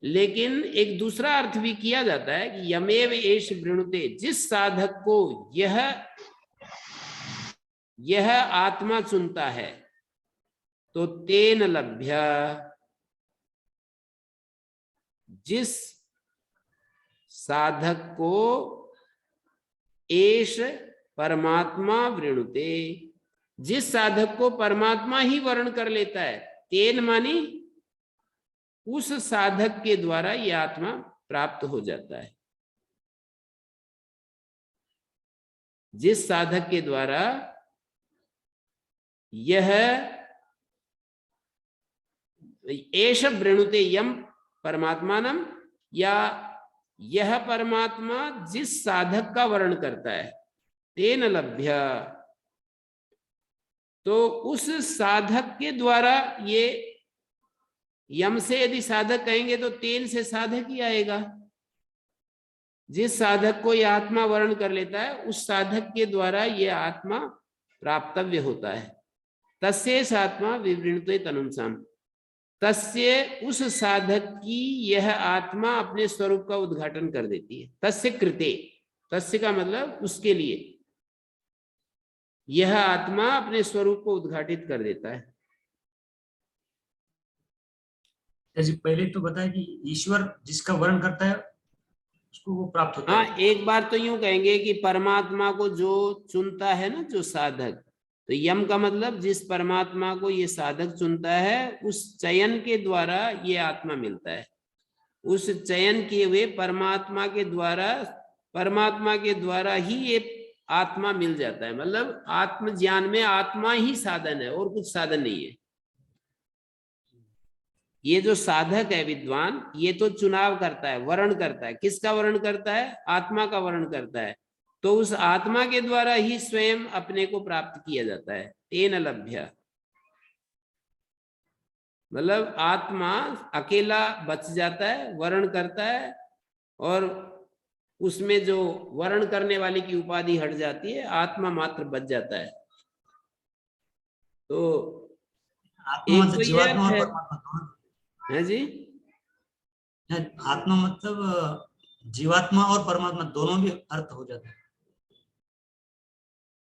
लेकिन एक दूसरा अर्थ भी किया जाता है कि यमेव एष वृणुते, जिस साधक को यह आत्मा चुनता है, तो तेन लभ्य, जिस साधक को एष परमात्मा वृणुते, जिस साधक को परमात्मा ही वर्ण कर लेता है, तेन मानी उस साधक के द्वारा यह आत्मा प्राप्त हो जाता है। जिस साधक के द्वारा यह एष वृणुते यम परमात्मानम, या यह परमात्मा जिस साधक का वर्ण करता है, तेन लभ्य, तो उस साधक के द्वारा, ये यम से यदि साधक कहेंगे तो तेन से साधक ही आएगा। जिस साधक को यह आत्मा वर्ण कर लेता है, उस साधक के द्वारा यह आत्मा प्राप्तव्य होता है। तस्येष आत्मा विवृणुते तनुंसाम, तस्य, उस साधक की यह आत्मा अपने स्वरूप का उद्घाटन कर देती है। तस्य कृते, तस्य का मतलब उसके लिए, यह आत्मा अपने स्वरूप को उद्घाटित कर देता है। जैसे पहले तो बताया कि ईश्वर जिसका वर्ण करता है उसको वो प्राप्त होता है। हाँ, एक बार तो यूं कहेंगे कि परमात्मा को जो चुनता है ना, जो साधक, तो यम का मतलब जिस परमात्मा को ये साधक चुनता है, उस चयन के द्वारा ये आत्मा मिलता है। उस चयन किए हुए परमात्मा के द्वारा ही ये आत्मा मिल जाता है। मतलब आत्म ज्ञान में आत्मा ही साधन है और कुछ साधन नहीं है। ये जो साधक है विद्वान, ये तो चुनाव करता है, वर्ण करता है। किसका वर्ण करता है? आत्मा का वर्ण करता है। तो उस आत्मा के द्वारा ही स्वयं अपने को प्राप्त किया जाता है। तेन लभ्य, मतलब आत्मा अकेला बच जाता है, वर्ण करता है, और उसमें जो वर्ण करने वाले की उपाधि हट जाती है, आत्मा मात्र बच जाता है। तो आत्मा एक मतलब तो ये जीवात्मा अर्थ और है। परमात्मा दोनों। है जी। आत्मा मतलब जीवात्मा और परमात्मा दोनों भी अर्थ हो जाता है।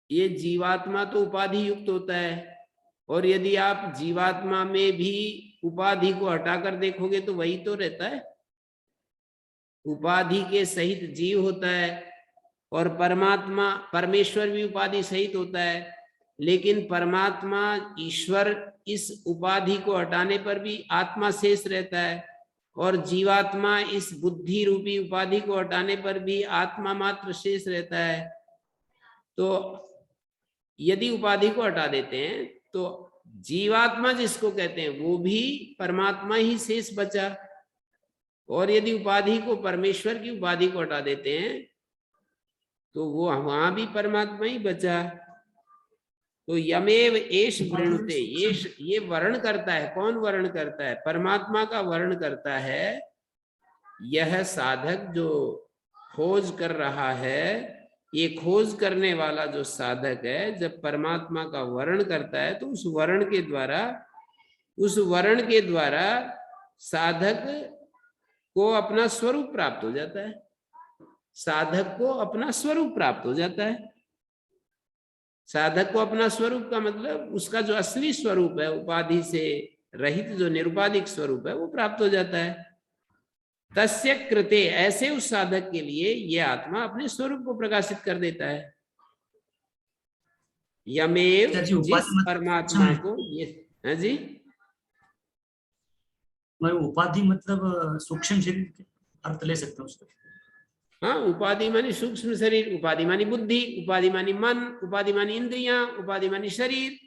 ये जीवात्मा तो उपाधि युक्त होता है, और यदि आप जीवात्मा में भी उपाधि को हटाकर देखोगे तो वही तो रहता है, उपाधि के सहित जीव होता है, और परमात्मा परमेश्वर भी उपाधि सहित होता है। लेकिन परमात्मा ईश्वर इस उपाधि को हटाने पर भी आत्मा शेष रहता है, और जीवात्मा इस बुद्धि रूपी उपाधि को हटाने पर भी आत्मा मात्र शेष रहता है। तो यदि उपाधि को हटा देते हैं तो जीवात्मा जिसको कहते हैं वो भी परमात्मा ही शेष बचा, और यदि उपाधि को, परमेश्वर की उपाधि को हटा देते हैं तो वो वहां भी परमात्मा ही बचा। तो यमेव एष वृणुते, ये वर्ण करता है। कौन वर्ण करता है? परमात्मा का वर्ण करता है यह साधक जो खोज कर रहा है। ये खोज करने वाला जो साधक है, जब परमात्मा का वर्ण करता है तो उस वर्ण के द्वारा साधक को अपना स्वरूप प्राप्त हो जाता है। साधक को अपना स्वरूप प्राप्त हो जाता है। साधक को अपना स्वरूप का मतलब उसका जो असली स्वरूप है, उपाधि से रहित जो निरुपाधिक स्वरूप है, वो प्राप्त हो जाता है। तस्य कृते, ऐसे उस साधक के लिए यह आत्मा अपने स्वरूप को प्रकाशित कर देता है। यमेव, क्या जी, जिस उपाधि मतलब परमात्मा सूक्ष्म को ये है जी। उपाधि मतलब सूक्ष्म शरीर के अर्थ ले सकते हैं उसका। हाँ, उपाधि मानी सूक्ष्म शरीर, उपाधि मानी बुद्धि, उपाधि मानी मन, उपाधि मानी इंद्रियां, उपाधि मानी शरीर।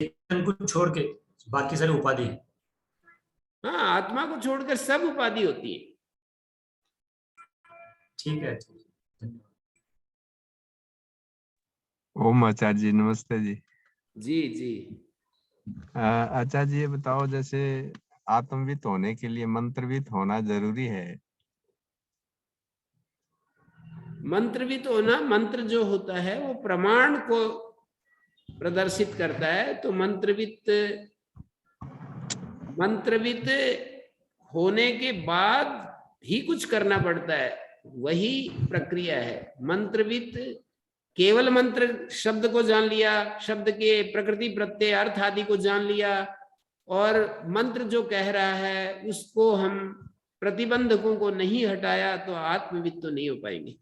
को छोड़ के बाकी सारी उपाधि है। हाँ, आत्मा को छोड़कर सब उपाधि होती है। ठीक है, धन्यवाद। ओम आचार्य जी, नमस्ते जी। जी जी। आचार्य जी, ये बताओ, जैसे आत्मवित होने के लिए मंत्रवित होना जरूरी है? मंत्रवित होना, मंत्र जो होता है वो प्रमाण को प्रदर्शित करता है। तो मंत्रवित होने के बाद ही कुछ करना पड़ता है, वही प्रक्रिया है। मंत्रवित केवल मंत्र शब्द को जान लिया, शब्द के प्रकृति प्रत्यय अर्थ आदि को जान लिया, और मंत्र जो कह रहा है उसको हम प्रतिबंधकों को नहीं हटाया, तो आत्मविद तो नहीं हो पाएंगे।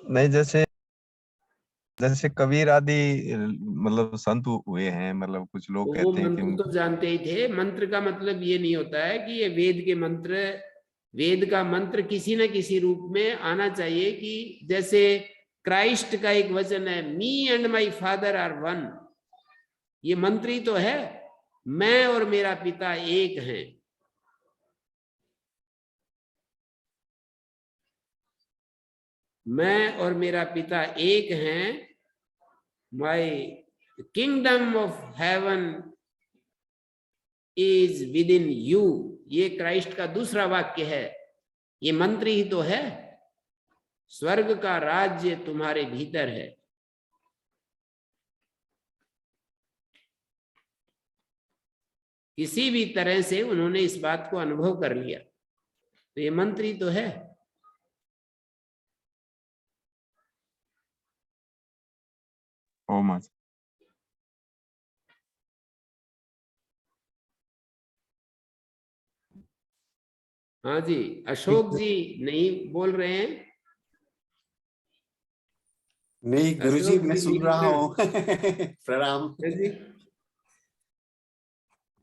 नहीं, जैसे कबीर आदि मतलब संत हुए हैं, मतलब कुछ लोग वो कहते हैं मंत्र कि तो जानते ही थे। मंत्र का मतलब ये नहीं होता है कि ये वेद के मंत्र, वेद का मंत्र किसी न किसी रूप में आना चाहिए। कि जैसे क्राइस्ट का एक वचन है, me and my father are one, ये मंत्र ही तो है। मैं और मेरा पिता एक हैं। मैं और मेरा पिता एक हैं। माई kingdom of heaven is with in you, ये क्राइस्ट का दूसरा वाक्य है। ये मंत्र ही तो है। स्वर्ग का राज्य तुम्हारे भीतर है। किसी भी तरह से उन्होंने इस बात को अनुभव कर लिया, तो ये मंत्र ही तो है। ओम आचार्य। हाँ जी, अशोक जी नहीं बोल रहे हैं? नहीं गुरुजी, अशोक मैं जी सुन नहीं रहा बोल हूँ। प्रणाम। रहे हैं जी।